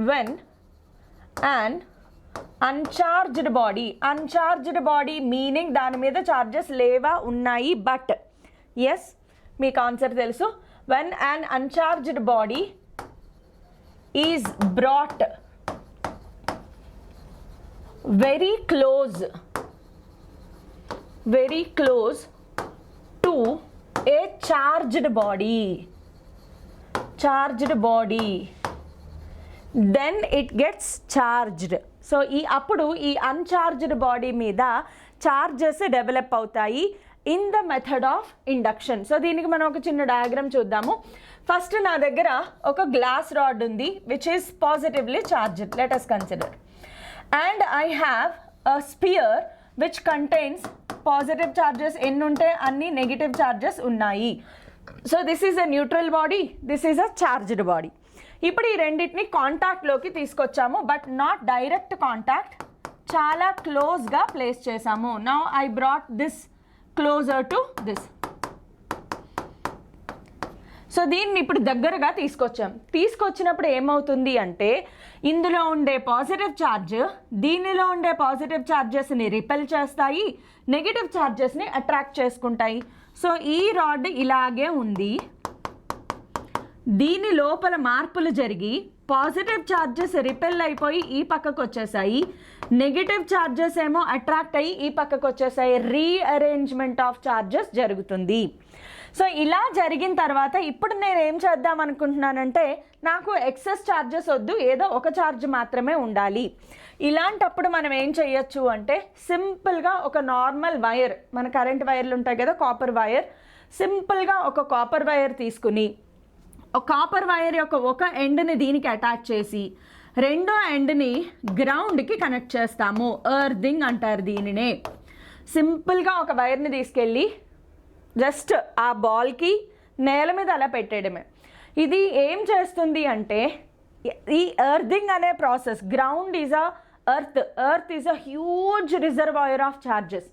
when an uncharged body meaning దాని మీద charges లేవా ఉన్నాయి బట్ ఎస్ మీకు ఆన్సర్ తెలుసు. when an uncharged body is brought very close to a charged body then it gets charged. So అప్పుడు ఈ అన్చార్జ్డ్ body మీద చార్జెస్ డెవలప్ అవుతాయి in the method of induction. So దీనికి మనం ఒక చిన్న డయాగ్రామ్ చూద్దాము. ఫస్ట్ నా దగ్గర ఒక గ్లాస్ రాడ్ ఉంది which is positively charged, let us consider, and I have a sphere which contains positive charges ఎన్ని ఉంటే అన్ని నెగిటివ్ చార్జెస్ ఉన్నాయి. So this is a neutral body, this is a charged body. ఇప్పుడు ఈ రెండింటిని కాంటాక్ట్లోకి తీసుకొచ్చాము but not direct contact, చాలా క్లోజ్గా ప్లేస్ చేసాము. Now I brought this closer to this. So దీన్ని ఇప్పుడు దగ్గరగా తీసుకొచ్చినప్పుడు ఏమవుతుంది అంటే ఇందులో ఉండే పాజిటివ్ ఛార్జ్ దీనిలో ఉండే పాజిటివ్ ఛార్జెస్ని రిపెల్ చేస్తాయి, నెగిటివ్ ఛార్జెస్ని అట్రాక్ట్ చేసుకుంటాయి. సో ఈ రాడ్ ఇలాగే ఉంది, దీని లోపల మార్పులు జరిగి పాజిటివ్ ఛార్జెస్ రిపెల్ అయిపోయి ఈ పక్కకు వచ్చేసాయి, నెగిటివ్ ఛార్జెస్ ఏమో అట్రాక్ట్ అయ్యి ఈ పక్కకు వచ్చేసాయి. రీఅరేంజ్మెంట్ ఆఫ్ ఛార్జెస్ జరుగుతుంది. సో ఇలా జరిగిన తర్వాత ఇప్పుడు నేను ఏం చేద్దాం అనుకుంటున్నానంటే నాకు ఎక్సెస్ ఛార్జెస్ వద్దు, ఏదో ఒక ఛార్జ్ మాత్రమే ఉండాలి. ఇలాంటప్పుడు మనం ఏం చేయొచ్చు అంటే సింపుల్గా ఒక నార్మల్ వైర్, మన కరెంట్ వైర్లు ఉంటాయి కదా కాపర్ వైర్, సింపుల్గా ఒక కాపర్ వైర్ తీసుకుని ఒక కాపర్ వైర్ యొక్క ఒక ఎండ్ని దీనికి అటాచ్ చేసి రెండో ఎండ్ని గ్రౌండ్కి కనెక్ట్ చేస్తాము. ఎర్దింగ్ అంటారు దీనినే. సింపుల్గా ఒక వైర్ని తీసుకెళ్ళి జస్ట్ ఆ బాల్కి నేల మీద అలా పెట్టేయడమే. ఇది ఏం చేస్తుంది అంటే ఈ ఎర్దింగ్ అనే process, ground is a earth is a huge reservoir of charges.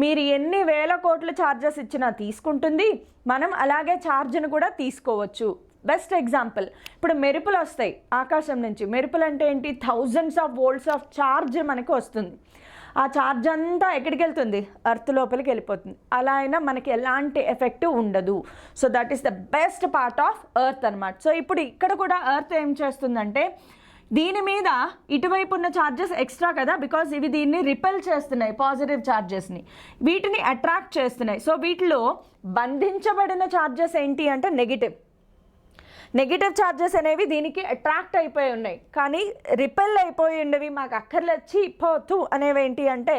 మీరు ఎన్ని వేల కోట్ల ఛార్జెస్ ఇచ్చినా తీసుకుంటుంది, మనం అలాగే ఛార్జ్ని కూడా తీసుకోవచ్చు. బెస్ట్ ఎగ్జాంపుల్, ఇప్పుడు మెరుపులు వస్తాయి ఆకాశం నుంచి. మెరుపులు అంటే ఏంటి? Thousands of volts of charge మనకు వస్తుంది. ఆ ఛార్జ్ అంతా ఎక్కడికి వెళ్తుంది? ఎర్త్ లోపలికి వెళ్ళిపోతుంది. అలా అయినా మనకి ఎలాంటి ఎఫెక్ట్ ఉండదు. So that is the best part of earth అనమాట. సో ఇప్పుడు ఇక్కడ కూడా ఎర్త్ ఏం చేస్తుందంటే దీని మీద ఇటువైపు ఉన్న ఛార్జెస్ ఎక్స్ట్రా కదా, బికాజ్ ఇవి దీన్ని రిపెల్ చేస్తున్నాయి పాజిటివ్ ఛార్జెస్ని, వీటిని అట్రాక్ట్ చేస్తున్నాయి. సో వీటిలో బంధించబడిన ఛార్జెస్ ఏంటి అంటే నెగిటివ్ ఛార్జెస్ అనేవి దీనికి అట్రాక్ట్ అయిపోయి ఉన్నాయి, కానీ రిపెల్ అయిపోయి ఉండేవి మాకు అక్కర్లొచ్చి పోతూ అనేవి ఏంటి అంటే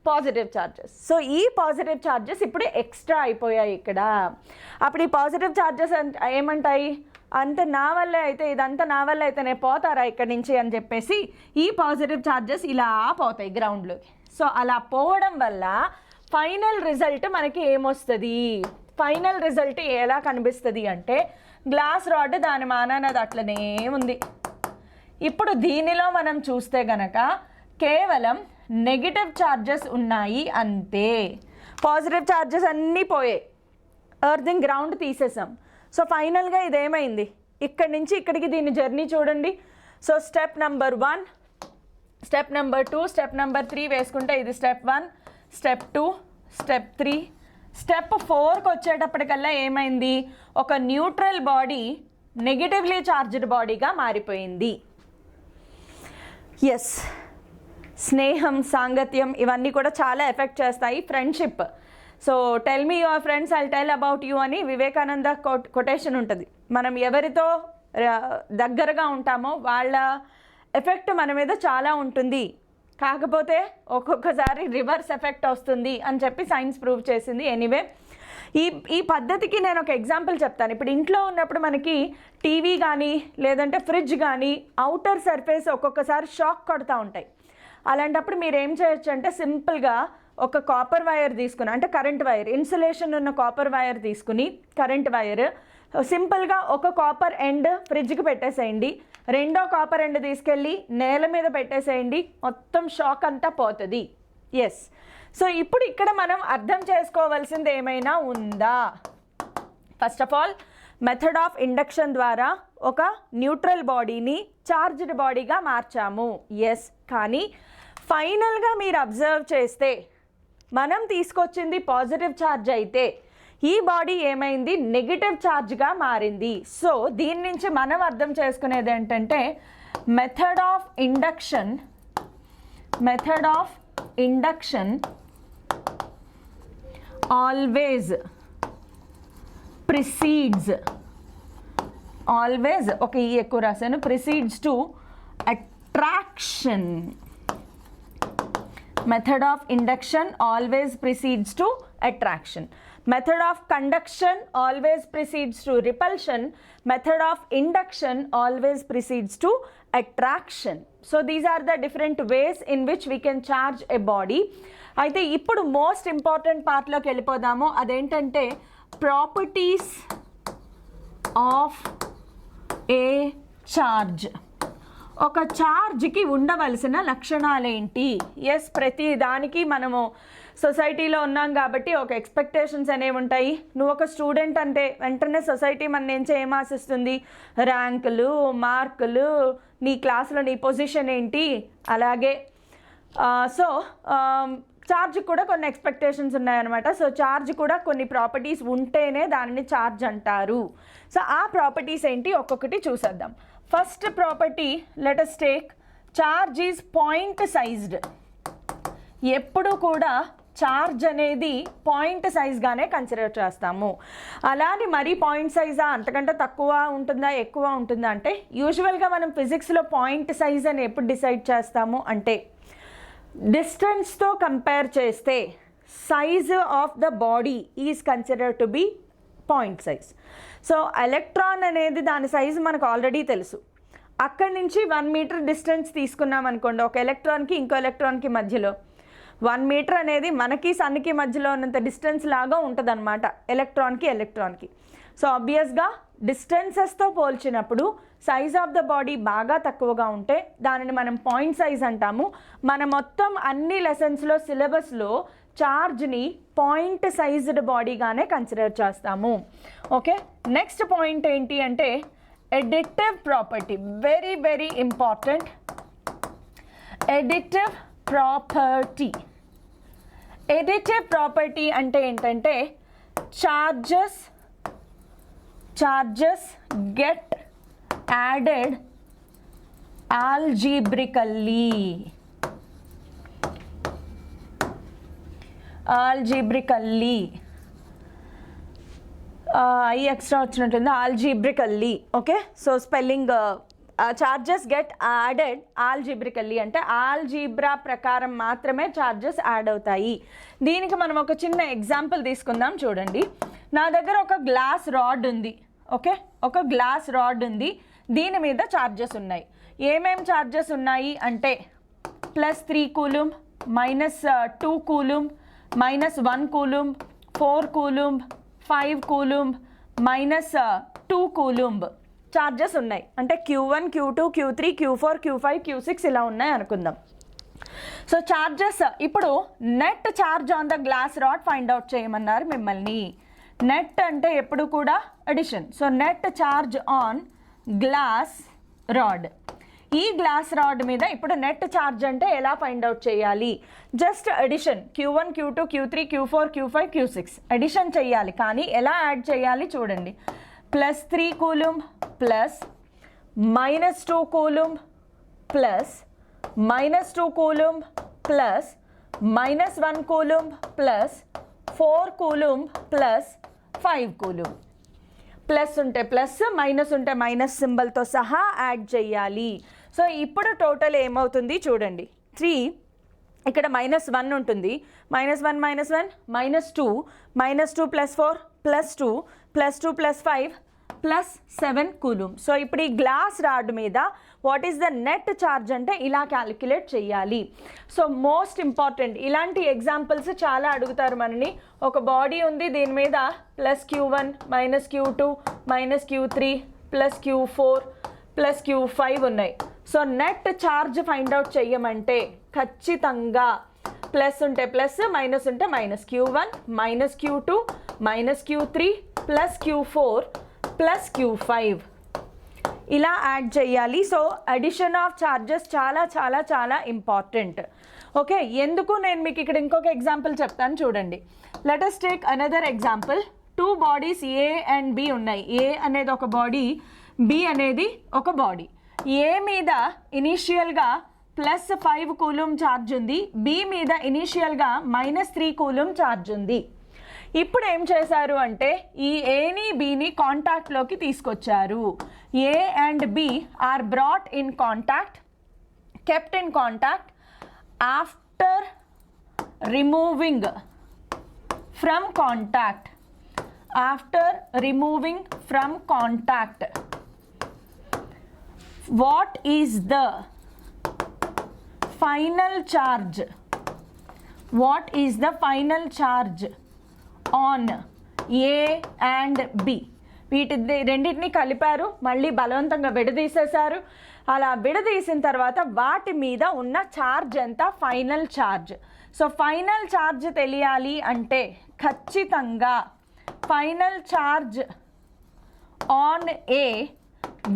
పాజిటివ్ ఛార్జెస్. సో ఈ పాజిటివ్ ఛార్జెస్ ఇప్పుడు ఎక్స్ట్రా అయిపోయాయి ఇక్కడ. అప్పుడు ఈ పాజిటివ్ ఛార్జెస్ ఏమంటాయి? అంత నా వల్లే అయితే, ఇదంతా నా వల్ల అయితే నేను పోతారా ఇక్కడి నుంచి అని చెప్పేసి ఈ పాజిటివ్ ఛార్జెస్ ఇలా పోతాయి గ్రౌండ్లోకి. సో అలా పోవడం వల్ల ఫైనల్ రిజల్ట్ మనకి ఏమొస్తుంది? ఫైనల్ రిజల్ట్ ఎలా కనిపిస్తుంది అంటే గ్లాస్ రాడ్ దాని మానానది అట్లనే ఉంది. ఇప్పుడు దీనిలో మనం చూస్తే గనక కేవలం నెగిటివ్ ఛార్జెస్ ఉన్నాయి అంతే, పాజిటివ్ ఛార్జెస్ అన్నీ పోయాయి, ఎర్తింగ్ గ్రౌండ్ తీసేసాం. సో ఫైనల్గా ఇదేమైంది? ఇక్కడి నుంచి ఇక్కడికి దీని జర్నీ చూడండి. So step number 1, step number 2, step number 3 వేసుకుంటే ఇది స్టెప్ 1, స్టెప్ 2, స్టెప్ 3, స్టెప్ 4కి వచ్చేటప్పటికల్లా ఏమైంది? ఒక న్యూట్రల్ బాడీ నెగిటివ్లీ చార్జ్డ్ బాడీగా మారిపోయింది. ఎస్, స్నేహం, సాంగత్యం ఇవన్నీ కూడా చాలా ఎఫెక్ట్ చేస్తాయి. Friendship. So tell me your friends, I'll tell about you అని వివేకానంద కొటేషన్ ఉంటుంది. మనం ఎవరితో దగ్గరగా ఉంటామో వాళ్ళ ఎఫెక్ట్ మన మీద చాలా ఉంటుంది, కాకపోతే ఒక్కొక్కసారి రివర్స్ ఎఫెక్ట్ వస్తుంది అని చెప్పి సైన్స్ ప్రూవ్ చేసింది. ఎనీవే, ఈ పద్ధతికి నేను ఒక ఎగ్జాంపుల్ చెప్తాను. ఇప్పుడు ఇంట్లో ఉన్నప్పుడు మనకి టీవీ కానీ లేదంటే ఫ్రిడ్జ్ కానీ అవుటర్ సర్ఫేస్ ఒక్కొక్కసారి షాక్ కొడుతూ ఉంటాయి. అలాంటప్పుడు మీరు ఏం చేయొచ్చు అంటే సింపుల్గా ఒక కాపర్ వైర్ తీసుకుని, అంటే కరెంట్ వైర్, ఇన్సులేషన్ ఉన్న కాపర్ వైర్ తీసుకుని, కరెంట్ వైర్ సింపుల్గా ఒక కాపర్ ఎండ్ ఫ్రిడ్జ్కి పెట్టేసేయండి, రెండో కాపర్ ఎండ్ తీసుకెళ్ళి నేల మీద పెట్టేసేయండి, మొత్తం షాక్ అంతా పోతుంది. ఎస్. సో ఇప్పుడు ఇక్కడ మనం అర్థం చేసుకోవాల్సింది ఏమైనా ఉందా? First of all method of induction ద్వారా ఒక న్యూట్రల్ బాడీని చార్జ్డ్ బాడీగా మార్చాము. ఎస్. కానీ ఫైనల్గా మీరు అబ్జర్వ్ చేస్తే మనం తీసుకొచ్చింది పాజిటివ్ ఛార్జ్ అయితే ఈ బాడీ ఏమైంది? నెగిటివ్ ఛార్జ్గా మారింది. సో దీని నుంచి మనం అర్థం చేసుకునేది ఏంటంటే method of induction always precedes, always ఒక ఈ ఎక్కువ రాశాను, precedes to attraction. Method of induction always precedes to attraction. Method of conduction always precedes to repulsion. Method of induction always precedes to attraction. So these are the different ways in which we can charge a body. అయితే ఇప్పుడు most important పార్ట్లోకి వెళ్ళిపోదాము. అదేంటంటే properties of A charge. ఒక ఛార్జ్కి ఉండవలసిన లక్షణాలేంటి? Yes, ప్రతి దానికి మనము సొసైటీలో ఉన్నాం కాబట్టి ఒక ఎక్స్పెక్టేషన్స్ అనేవి ఉంటాయి. నువ్వు ఒక స్టూడెంట్ అంటే వెంటనే సొసైటీ మన నుంచి ఏం ఆశిస్తుంది? ర్యాంకులు, మార్కులు, నీ క్లాస్లో నీ పొజిషన్ ఏంటి, అలాగే సో ఛార్జ్ కూడా కొన్ని ఎక్స్పెక్టేషన్స్ ఉన్నాయన్నమాట. సో ఛార్జ్ కూడా కొన్ని ప్రాపర్టీస్ ఉంటేనే దానిని ఛార్జ్ అంటారు. సో ఆ ప్రాపర్టీస్ ఏంటి ఒక్కొక్కటి చూసేద్దాం. First property, let us take charge is point sized. ఎప్పుడు కూడా చార్జ్ అనేది పాయింట్ సైజ్గానే కన్సిడర్ చేస్తాము. అలానే మరీ పాయింట్ సైజా, అంతకంటే తక్కువ ఉంటుందా ఎక్కువ ఉంటుందా అంటే యూజువల్గా మనం ఫిజిక్స్లో పాయింట్ సైజ్ అని ఎప్పుడు డిసైడ్ చేస్తాము అంటే డిస్టెన్స్తో కంపేర్ చేస్తే size of the body is consider to be point size. So electron అనేది దాని సైజు మనకు ఆల్రెడీ తెలుసు. అక్కడి నుంచి 1 మీటర్ డిస్టెన్స్ తీసుకున్నాం అనుకోండి, ఒక ఎలక్ట్రాన్కి ఇంకో ఎలక్ట్రాన్కి మధ్యలో 1 మీటర్ అనేది మనకి సన్కి మధ్యలో ఉన్నంత డిస్టెన్స్ లాగా ఉంటుంది అనమాట ఎలక్ట్రాన్కి. సో ఆబ్వియస్గా డిస్టెన్సెస్తో పోల్చినప్పుడు సైజ్ ఆఫ్ ద బాడీ బాగా తక్కువగా ఉంటే దానిని మనం పాయింట్ సైజ్ అంటాము. మన మొత్తం అన్ని లెసన్స్లో సిలబస్లో చార్జ్ని పాయింట్ సైజ్డ్ బాడీగానే కన్సిడర్ చేస్తాము. ఓకే, నెక్స్ట్ పాయింట్ ఏంటి అంటే additive property. Very very important. Additive property అంటే ఏంటంటే charges get added algebraically. I extra వచ్చినట్టుంది, algebraically. Okay, so spelling charges get added algebraically అంటే ఆల్జీబ్రా ప్రకారం మాత్రమే చార్జెస్ యాడ్ అవుతాయి. దీనికి మనం ఒక చిన్న ఎగ్జాంపుల్ తీసుకుందాం. చూడండి, నా దగ్గర ఒక గ్లాస్ రాడ్ ఉంది. ఓకే, ఒక గ్లాస్ రాడ్ ఉంది, దీని మీద చార్జెస్ ఉన్నాయి. ఏమేం చార్జెస్ ఉన్నాయి అంటే +3 coulomb, -2 coulomb, -1 coulomb, 4 coulomb, 5 coulomb, -2 coulomb charges ఉన్నాయి. అంటే Q1, Q2, Q3, Q4, Q5, Q6 ఇలా ఉన్నాయి అనుకుందాం. సో చార్జెస్, ఇప్పుడు net charge on the glass rod find out చేయమన్నారు మిమ్మల్ని. నెట్ అంటే ఎప్పుడు కూడా addition. So net charge on glass rod. ఈ గ్లాస్ రాడ్ మీద ఇప్పుడు నెట్ ఛార్జ్ అంటే ఎలా ఫైండ్ అవుట్ చేయాలి? Just addition, Q1, Q2, Q3, Q4, Q5, Q6 addition చేయాలి. కానీ ఎలా యాడ్ చేయాలి చూడండి. +3 coulomb plus -2 coulomb plus -2 coulomb plus -1 coulomb plus 4 coulomb plus 5 coulomb. Plus ఉంటే ప్లస్, మైనస్ ఉంటే మైనస్ సింబల్తో సహా యాడ్ చేయాలి. సో ఇప్పుడు టోటల్ ఏమవుతుంది చూడండి. 3 ఇక్కడ -1 ఉంటుంది, -1 -1 -2, -2 + 4 +2 +2 + 5 ప్లస్ 7 కూలుమ్. సో ఇప్పుడు ఈ గ్లాస్ రాడ్ మీద what is the net charge అంటే ఇలా క్యాలిక్యులేట్ చేయాలి. సో మోస్ట్ ఇంపార్టెంట్ ఇలాంటి ఎగ్జాంపుల్స్ చాలా అడుగుతారు మనని. ఒక బాడీ ఉంది, దీని మీద plus Q1 minus Q2 minus Q3 plus Q4 plus Q5 ఉన్నాయి. So net charge find out చెయ్యమంటే ఖచ్చితంగా ప్లస్ ఉంటే ప్లస్, మైనస్ ఉంటే minus, Q1 minus Q2 minus Q3 plus Q4 plus Q5 ఇలా యాడ్ చేయాలి. సో అడిషన్ ఆఫ్ ఛార్జెస్ చాలా చాలా చాలా ఇంపార్టెంట్. ఓకే, ఎందుకు నేను మీకు ఇక్కడ ఇంకొక ఎగ్జాంపుల్ చెప్తాను చూడండి. Let us take another example. 2 bodies A and B ఉన్నాయి. A అనేది ఒక బాడీ, B అనేది ఒక బాడీ. A మీద ఇనీషియల్గా ప్లస్ 5 కూలుమ్ ఛార్జ్ ఉంది, B మీద ఇనీషియల్గా మైనస్ 3 కూలుమ్ ఛార్జ్ ఉంది. ఇప్పుడు ఏం చేశారు అంటే ఈ ఏని బీని కాంటాక్ట్లోకి తీసుకొచ్చారు. A and B are brought in contact, kept in contact after removing from contact. After removing from contact, what is the final charge? What is the final charge on A and B? వీటి రెండింటిని కలిపారు, మళ్ళీ బలవంతంగా విడదీసేశారు. అలా విడదీసిన తర్వాత వాటి మీద ఉన్న ఛార్జ్ ఎంత? Final charge. So final charge తెలియాలి అంటే ఖచ్చితంగా final charge on A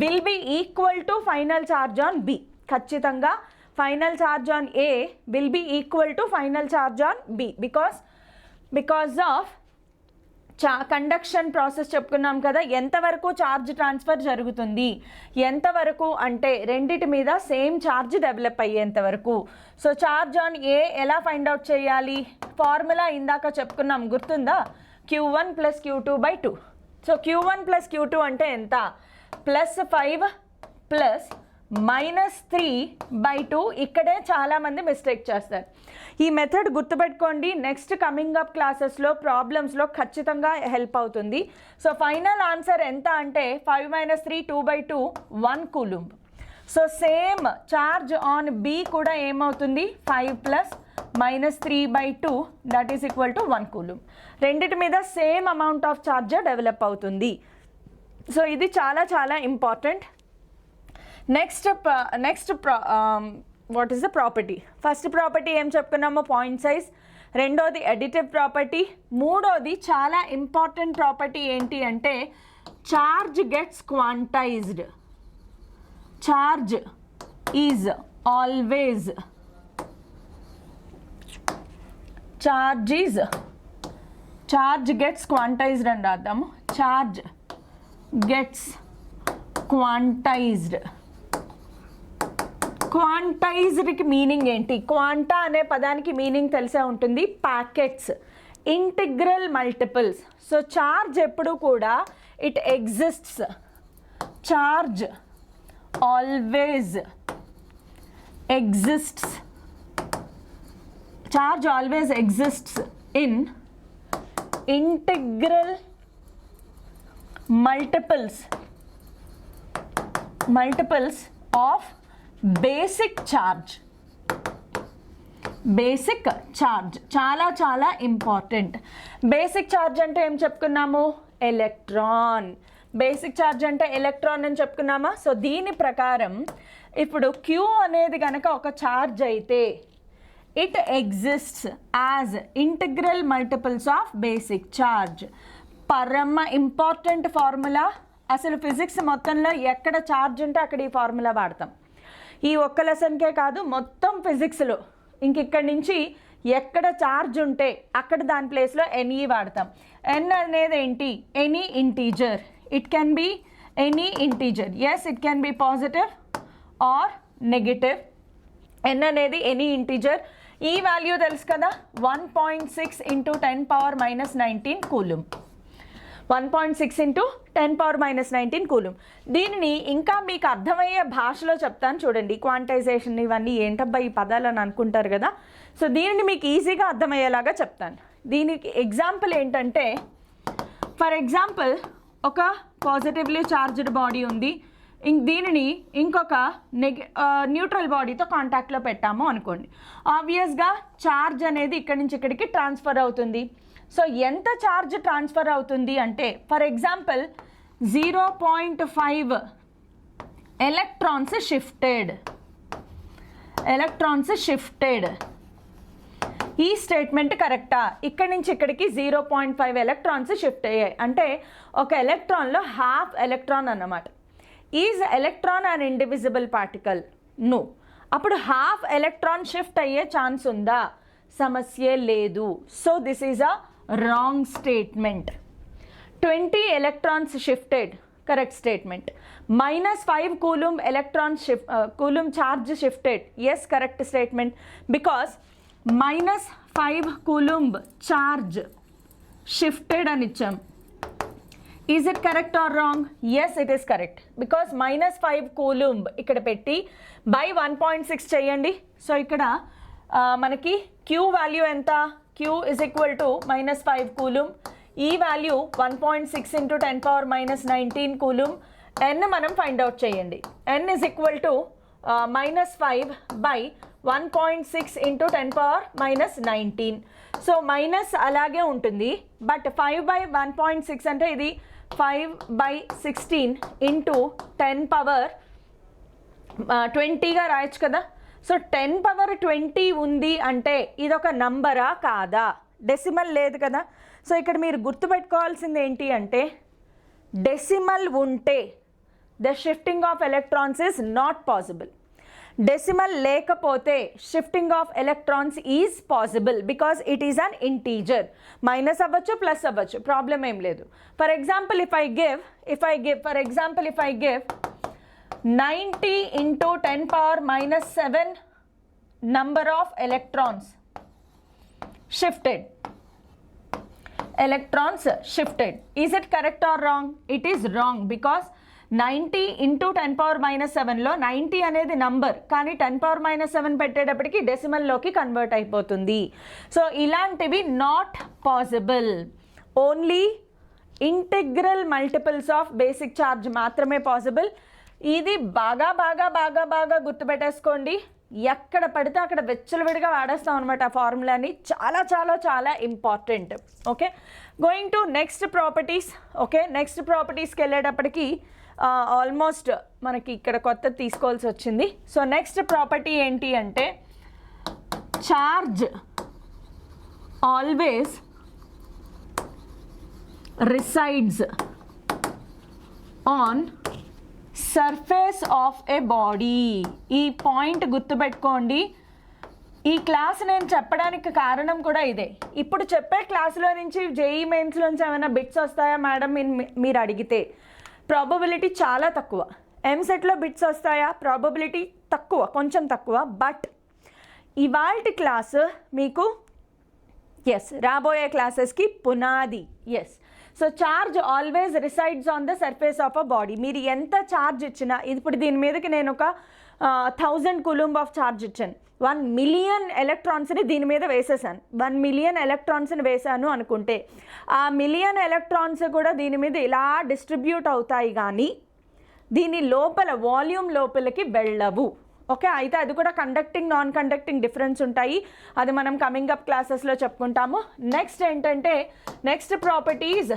will be equal to final charge on B. ఖచ్చితంగా final charge on A will be equal to final charge on B because of conduction process చెప్పుకున్నాం కదా, ఎంతవరకు charge transfer జరుగుతుంది, ఎంతవరకు అంటే రెండిటి మీద సేమ్ ఛార్జ్ డెవలప్ అయ్యేంత వరకు. సో ఛార్జ్ ఆన్ ఏ ఎలా ఫైండ్ అవుట్ చేయాలి? ఫార్ములా ఇందాక చెప్పుకున్నాం, గుర్తుందా? Q1 plus Q2/2. So Q1 plus Q2 అంటే ఎంత? Plus 5 plus minus 3/2. ఇక్కడే చాలామంది మిస్టేక్ చేస్తారు. ఈ మెథడ్ గుర్తుపెట్టుకోండి, నెక్స్ట్ కమింగ్ అప్ క్లాసెస్లో ప్రాబ్లమ్స్లో ఖచ్చితంగా హెల్ప్ అవుతుంది. సో ఫైనల్ ఆన్సర్ ఎంత అంటే 5 minus 3 2/2 1 coulomb. So same charge on B కూడా ఏమవుతుంది? 5 plus minus 3/2 that is equal to 1 coulomb. రెండిటి మీద same amount of charge develop అవుతుంది. సో ఇది చాలా చాలా important. Next what is the property? First property ఏం చెప్పుకున్నామో పాయింట్ సైజ్, రెండోది అడిటివ్ ప్రాపర్టీ, మూడోది చాలా ఇంపార్టెంట్ ప్రాపర్టీ ఏంటి అంటే charge gets quantized. Charge is always, charge gets quantized అని రాద్దాము. Charge gets quantized. క్వాంటైజ్డ్కి మీనింగ్ ఏంటి? క్వాంటా అనే పదానికి మీనింగ్ తెలిసే ఉంటుంది, packets, integral multiples. So charge ఎప్పుడు కూడా it exists, charge always exists, charge always exists in integral multiples of basic charge. Basic charge చాలా చాలా ఇంపార్టెంట్. బేసిక్ ఛార్జ్ అంటే ఏం చెప్పుకున్నాము? ఎలక్ట్రాన్. బేసిక్ ఛార్జ్ అంటే ఎలక్ట్రాన్ అని చెప్పుకున్నామా? సో దీని ప్రకారం ఇప్పుడు Q అనేది కనుక ఒక ఛార్జ్ అయితే it exists as integral multiples of basic charge. పరమ ఇంపార్టెంట్ ఫార్ములా. అసలు ఫిజిక్స్ మొత్తంలో ఎక్కడ ఛార్జ్ ఉంటే అక్కడ ఈ ఫార్ములా వాడతాం. ఈ ఒక్క లెసన్కే కాదు, మొత్తం ఫిజిక్స్లో ఇంకిక్కడి నుంచి ఎక్కడ ఛార్జ్ ఉంటే అక్కడ దాని ప్లేస్లో ఎనీ వాడతాం. ఎన్ అనేది ఏంటి? Any integer. It can be any integer. Yes, it can be positive or negative. N అనేది ఎనీ ఇంటీజర్. ఈ వాల్యూ తెలుసు కదా, 1.6 × 10⁻⁻19 కూలుమ్. 1.6 × 10⁻⁻19 కూలుమ్. దీనిని ఇంకా మీకు అర్థమయ్యే భాషలో చెప్తాను చూడండి. క్వాంటైజేషన్ ఇవన్నీ ఏంటబ్బా ఈ పదాలు అని అనుకుంటారు కదా. సో దీనిని మీకు ఈజీగా అర్థమయ్యేలాగా చెప్తాను. దీనికి ఎగ్జాంపుల్ ఏంటంటే, ఫర్ ఎగ్జాంపుల్ ఒక పాజిటివ్లీ చార్జ్డ్ బాడీ ఉంది, దీనిని ఇంకొక న్యూట్రల్ బాడీతో కాంటాక్ట్లో పెట్టాము అనుకోండి. ఆబ్వియస్గా ఛార్జ్ అనేది ఇక్కడి నుంచి ఇక్కడికి ట్రాన్స్ఫర్ అవుతుంది. సో ఎంత ఛార్జ్ ట్రాన్స్ఫర్ అవుతుంది అంటే ఫర్ ఎగ్జాంపుల్ 0.5 ఎలక్ట్రాన్స్ షిఫ్టెడ్. ఈ స్టేట్మెంట్ కరెక్టా? ఇక్కడి నుంచి ఇక్కడికి 0.5 ఎలక్ట్రాన్స్ షిఫ్ట్ అయ్యాయి అంటే ఒక ఎలక్ట్రాన్లో హాఫ్ ఎలక్ట్రాన్ అన్నమాట. Is electron an indivisible particle? No. అప్పుడు హాఫ్ ఎలక్ట్రాన్ షిఫ్ట్ అయ్యే ఛాన్స్ ఉందా? సమస్య లేదు. So this is a wrong statement. 20 electrons shifted, correct statement. -5 coulomb charge shifted, yes correct statement. Because -5 coulomb charge shifted అని ఇచ్చాం. Is it correct or wrong? Yes it is correct. Because -5 coulomb ఇక్కడ పెట్టి by 1.6 చేయండి. So ఇక్కడ మనకి Q value ఎంత? Q is equal to -5 coulomb. ఈ value 1.6 into 10⁻⁻19 coulomb. N మనం ఫైండ్ అవుట్ చేయండి. N is equal to -5 by 1.6 into 10⁻⁻19. So minus అలాగే ఉంటుంది, బట్ 5/1.6 అంటే ఇది 5/16 ఇంటూ 10⁻20గా రాయొచ్చు కదా. సో 10⁻20 ఉంది అంటే ఇది ఒక నంబరా కాదా? డెసిమల్ లేదు కదా. సో ఇక్కడ మీరు గుర్తుపెట్టుకోవాల్సింది ఏంటి అంటే డెసిమల్ ఉంటే the shifting of electrons is not possible. Decimal లేకపోతే shifting of electrons is possible because it is an integer. Minus అవ్వచ్చు, ప్లస్ అవ్వచ్చు, ప్రాబ్లం ఏం లేదు. For example if I give 90 into 10⁻⁻7 number of electrons shifted. Is it correct or wrong? It is wrong because 90 into 10⁻⁻7లో 90 అనేది number, కానీ 10⁻⁻7 పెట్టేటప్పటికి డెసిమల్లోకి convert అయిపోతుంది. So ఇలాంటివి not possible. Only integral multiples of basic charge మాత్రమే possible. ఇది బాగా బాగా బాగా బాగా గుర్తుపెట్టేసుకోండి. ఎక్కడ పడితే అక్కడ వెచ్చలవిడిగా వాడేస్తాం అనమాట ఆ ఫార్ములాని. చాలా చాలా చాలా important. Okay, going to next properties. Okay, next ప్రాపర్టీస్కి వెళ్ళేటప్పటికి ఆల్మోస్ట్ మనకి ఇక్కడ కొత్త తీసుకోవాల్సి వచ్చింది. సో నెక్స్ట్ ప్రాపర్టీ ఏంటి అంటే charge always resides on surface of A body. ఈ పాయింట్ గుర్తుపెట్టుకోండి. ఈ క్లాస్ నేను చెప్పడానికి కారణం కూడా ఇదే. ఇప్పుడు చెప్పే క్లాసులో నుంచి జేఈ మెయిన్స్లోంచి ఏమైనా బిట్స్ వస్తాయా మేడం మీరు అడిగితే ప్రాబబిలిటీ చాలా తక్కువ. ఎంసెట్లో బిట్స్ వస్తాయా? ప్రాబబిలిటీ తక్కువ, కొంచెం తక్కువ. బట్ ఇవాల్టి క్లాసు మీకు రాబోయే క్లాసెస్కి పునాది. So charge always resides on the surface of a body. మీరు ఎంత ఛార్జ్ ఇచ్చినా, ఇప్పుడు దీని మీదకి నేను ఒక 1000 కూలుంబ్ ఆఫ్ ఛార్జ్ ఇచ్చాను, 1 మిలియన్ ఎలక్ట్రాన్స్ని దీని మీద వేసేసాను. 1 మిలియన్ ఎలక్ట్రాన్స్ని వేసాను అనుకుంటే ఆ మిలియన్ ఎలక్ట్రాన్స్ కూడా దీని మీద ఇలా డిస్ట్రిబ్యూట్ అవుతాయి, కానీ దీని లోపల వాల్యూమ్ లోపలికి వెళ్ళవు. ఓకే, అయితే అది కూడా కండక్టింగ్ నాన్ కండక్టింగ్ డిఫరెన్స్ ఉంటాయి. అది మనం కమింగ్ అప్ క్లాసెస్లో చెప్పుకుంటాము. నెక్స్ట్ ఏంటంటే next properties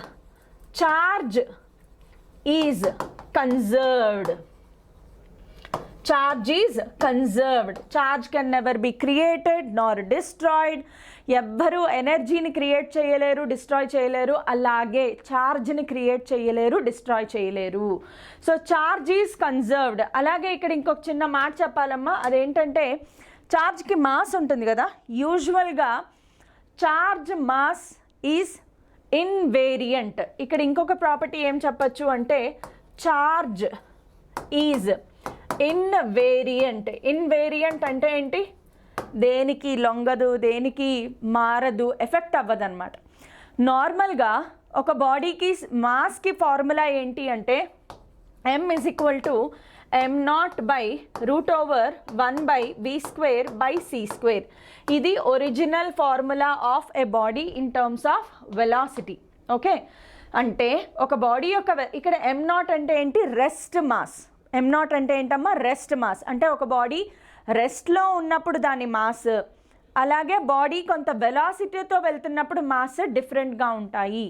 charge is conserved. Charge is conserved. Charge can never be created nor destroyed. ఎవ్వరు ఎనర్జీని క్రియేట్ చేయలేరు, డిస్ట్రాయ్ చేయలేరు. అలాగే ఛార్జ్ని క్రియేట్ చేయలేరు, డిస్ట్రాయ్ చేయలేరు. So charge is conserved. అలాగే ఇక్కడ ఇంకొక చిన్న మాట చెప్పాలమ్మా. అదేంటంటే ఛార్జ్కి మాస్ ఉంటుంది కదా. యూజువల్గా ఛార్జ్ మాస్ ఈజ్ ఇన్వేరియంట్. ఇక్కడ ఇంకొక ప్రాపర్టీ ఏం చెప్పచ్చు అంటే ఛార్జ్ ఈజ్ ఇన్వేరియంట్. ఇన్వేరియంట్ అంటే ఏంటి? దేనికి లొంగదు, దేనికి మారదు, ఎఫెక్ట్ అవ్వదు అనమాట. నార్మల్గా ఒక బాడీకి మాస్కి ఫార్ములా ఏంటి అంటే m is equal to m0/√1/v²/c². ఇది original formula of a body in terms of velocity. Okay, అంటే ఒక బాడీ యొక్క ఇక్కడ m0 అంటే ఏంటి, రెస్ట్ మాస్. m0 అంటే ఏంటమ్మా, రెస్ట్ మాస్. అంటే ఒక బాడీ రెస్ట్లో ఉన్నప్పుడు దాని మాస్, అలాగే బాడీ కొంత వెలాసిటీతో వెళ్తున్నప్పుడు మాస్ డిఫరెంట్గా ఉంటాయి.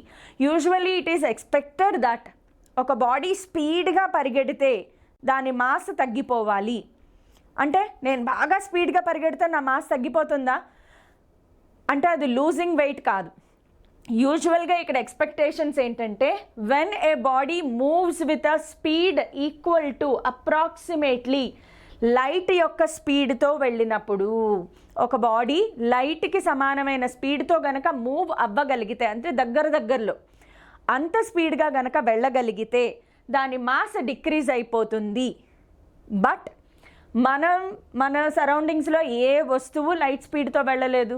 Usually it is expected that ఒక బాడీ స్పీడ్గా పరిగెడితే దాని మాస్ తగ్గిపోవాలి. అంటే నేను బాగా స్పీడ్గా పరిగెడితే నా మాస్ తగ్గిపోతుందా అంటే అది లూజింగ్ వెయిట్ కాదు. యూజువల్గా ఇక్కడ ఎక్స్పెక్టేషన్స్ ఏంటంటే when a body moves with a speed equal to approximately light యొక్క స్పీడ్తో వెళ్ళినప్పుడు, ఒక బాడీ లైట్కి సమానమైన స్పీడ్తో గనక మూవ్ అవ్వగలిగితే, అంటే దగ్గరలో అంత స్పీడ్గా గనక వెళ్ళగలిగితే దాని మాస్ డిక్రీజ్ అయిపోతుంది. బట్ మన సరౌండింగ్స్లో ఏ వస్తువు లైట్ స్పీడ్తో వెళ్ళలేదు.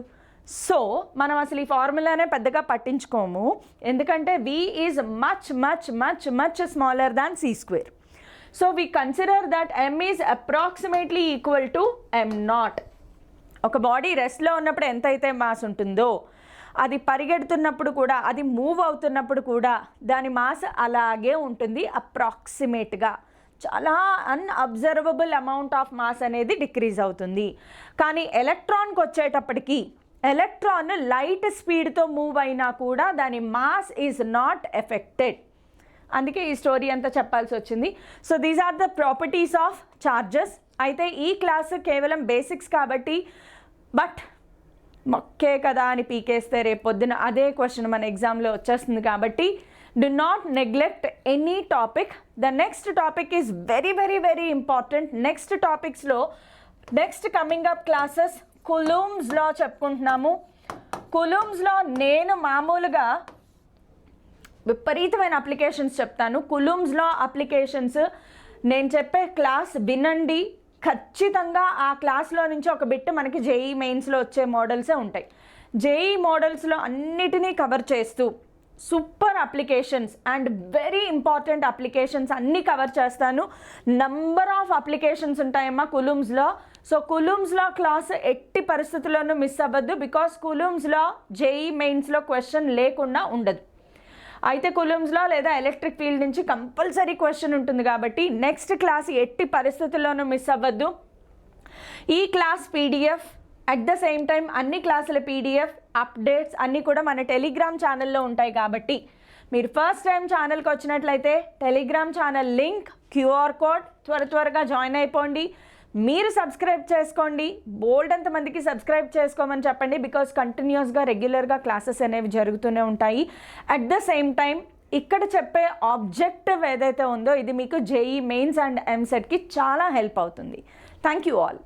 సో మనం అసలు ఈ ఫార్ములానే పెద్దగా పట్టించుకోము, ఎందుకంటే v is much much much much smaller than c². So we consider that m is approximately equal to m0. ఒక బాడీ రెస్ట్లో ఉన్నప్పుడు ఎంతైతే మాస్ ఉంటుందో అది పరిగెడుతున్నప్పుడు కూడా, అది మూవ్ అవుతున్నప్పుడు కూడా దాని మాస్ అలాగే ఉంటుంది అప్రాక్సిమేట్గా. చాలా అన్అబ్జర్వబుల్ అమౌంట్ ఆఫ్ మాస్ అనేది డిక్రీజ్ అవుతుంది. కానీ ఎలక్ట్రాన్కి వచ్చేటప్పటికి ఎలక్ట్రాన్ లైట్ స్పీడ్తో మూవ్ అయినా కూడా దాని మాస్ ఈజ్ నాట్ ఎఫెక్టెడ్. అందుకే ఈ స్టోరీ అంతా చెప్పాల్సి వచ్చింది. So these are the properties of charges. అయితే ఈ క్లాస్ కేవలం బేసిక్స్ కాబట్టి, బట్ మొక్కే కదా అని పీకేస్తే రేపు పొద్దున అదే క్వశ్చన్ మన ఎగ్జామ్లో వచ్చేస్తుంది. కాబట్టి do not neglect any topic. The next topic is very very very important. Next topics లో next coming up classes Coulomb's law చెప్పుకుంటున్నాము. కులూమ్స్ లో నేను మామూలుగా విపరీతమైన అప్లికేషన్స్ చెప్తాను. కులూమ్స్ లా అప్లికేషన్స్ నేను చెప్పే క్లాస్ వినండి, ఖచ్చితంగా ఆ క్లాస్లో నుంచి ఒక బిట్ మనకి జేఈ మెయిన్స్లో వచ్చే మోడల్సే ఉంటాయి. జేఈ మోడల్స్లో అన్నిటినీ కవర్ చేస్తూ super applications and very important applications అన్నీ కవర్ చేస్తాను. నంబర్ ఆఫ్ అప్లికేషన్స్ ఉంటాయమ్మా కులూమ్స్లో. సో కులూమ్స్లో క్లాస్ ఎట్టి పరిస్థితుల్లోనూ మిస్ అవ్వద్దు, బికాస్ కులూమ్స్లో జేఈ మెయిన్స్లో క్వశ్చన్ లేకుండా ఉండదు. అయితే కులూమ్స్లో లేదా ఎలక్ట్రిక్ ఫీల్డ్ నుంచి కంపల్సరీ క్వశ్చన్ ఉంటుంది కాబట్టి నెక్స్ట్ క్లాస్ ఎట్టి పరిస్థితుల్లోనూ మిస్ అవ్వద్దు. ఈ class PDF at the same time అన్ని క్లాసుల పీడిఎఫ్ అప్డేట్స్ అన్నీ కూడా మన టెలిగ్రామ్ ఛానల్లో ఉంటాయి. కాబట్టి మీరు ఫస్ట్ టైం ఛానల్కి వచ్చినట్లయితే Telegram channel link, QR code త్వరగా జాయిన్ అయిపోండి. మీరు సబ్స్క్రైబ్ చేసుకోండి, బోల్డ్ అంతమందికి సబ్స్క్రైబ్ చేసుకోమని చెప్పండి, బికాస్ కంటిన్యూస్గా రెగ్యులర్గా క్లాసెస్ అనేవి జరుగుతూనే ఉంటాయి. అట్ ద సేమ్ టైం ఇక్కడ చెప్పే ఆబ్జెక్టివ్ ఏదైతే ఉందో ఇది మీకు జేఈ మెయిన్స్ అండ్ ఎంసెట్కి చాలా హెల్ప్ అవుతుంది. Thank you all.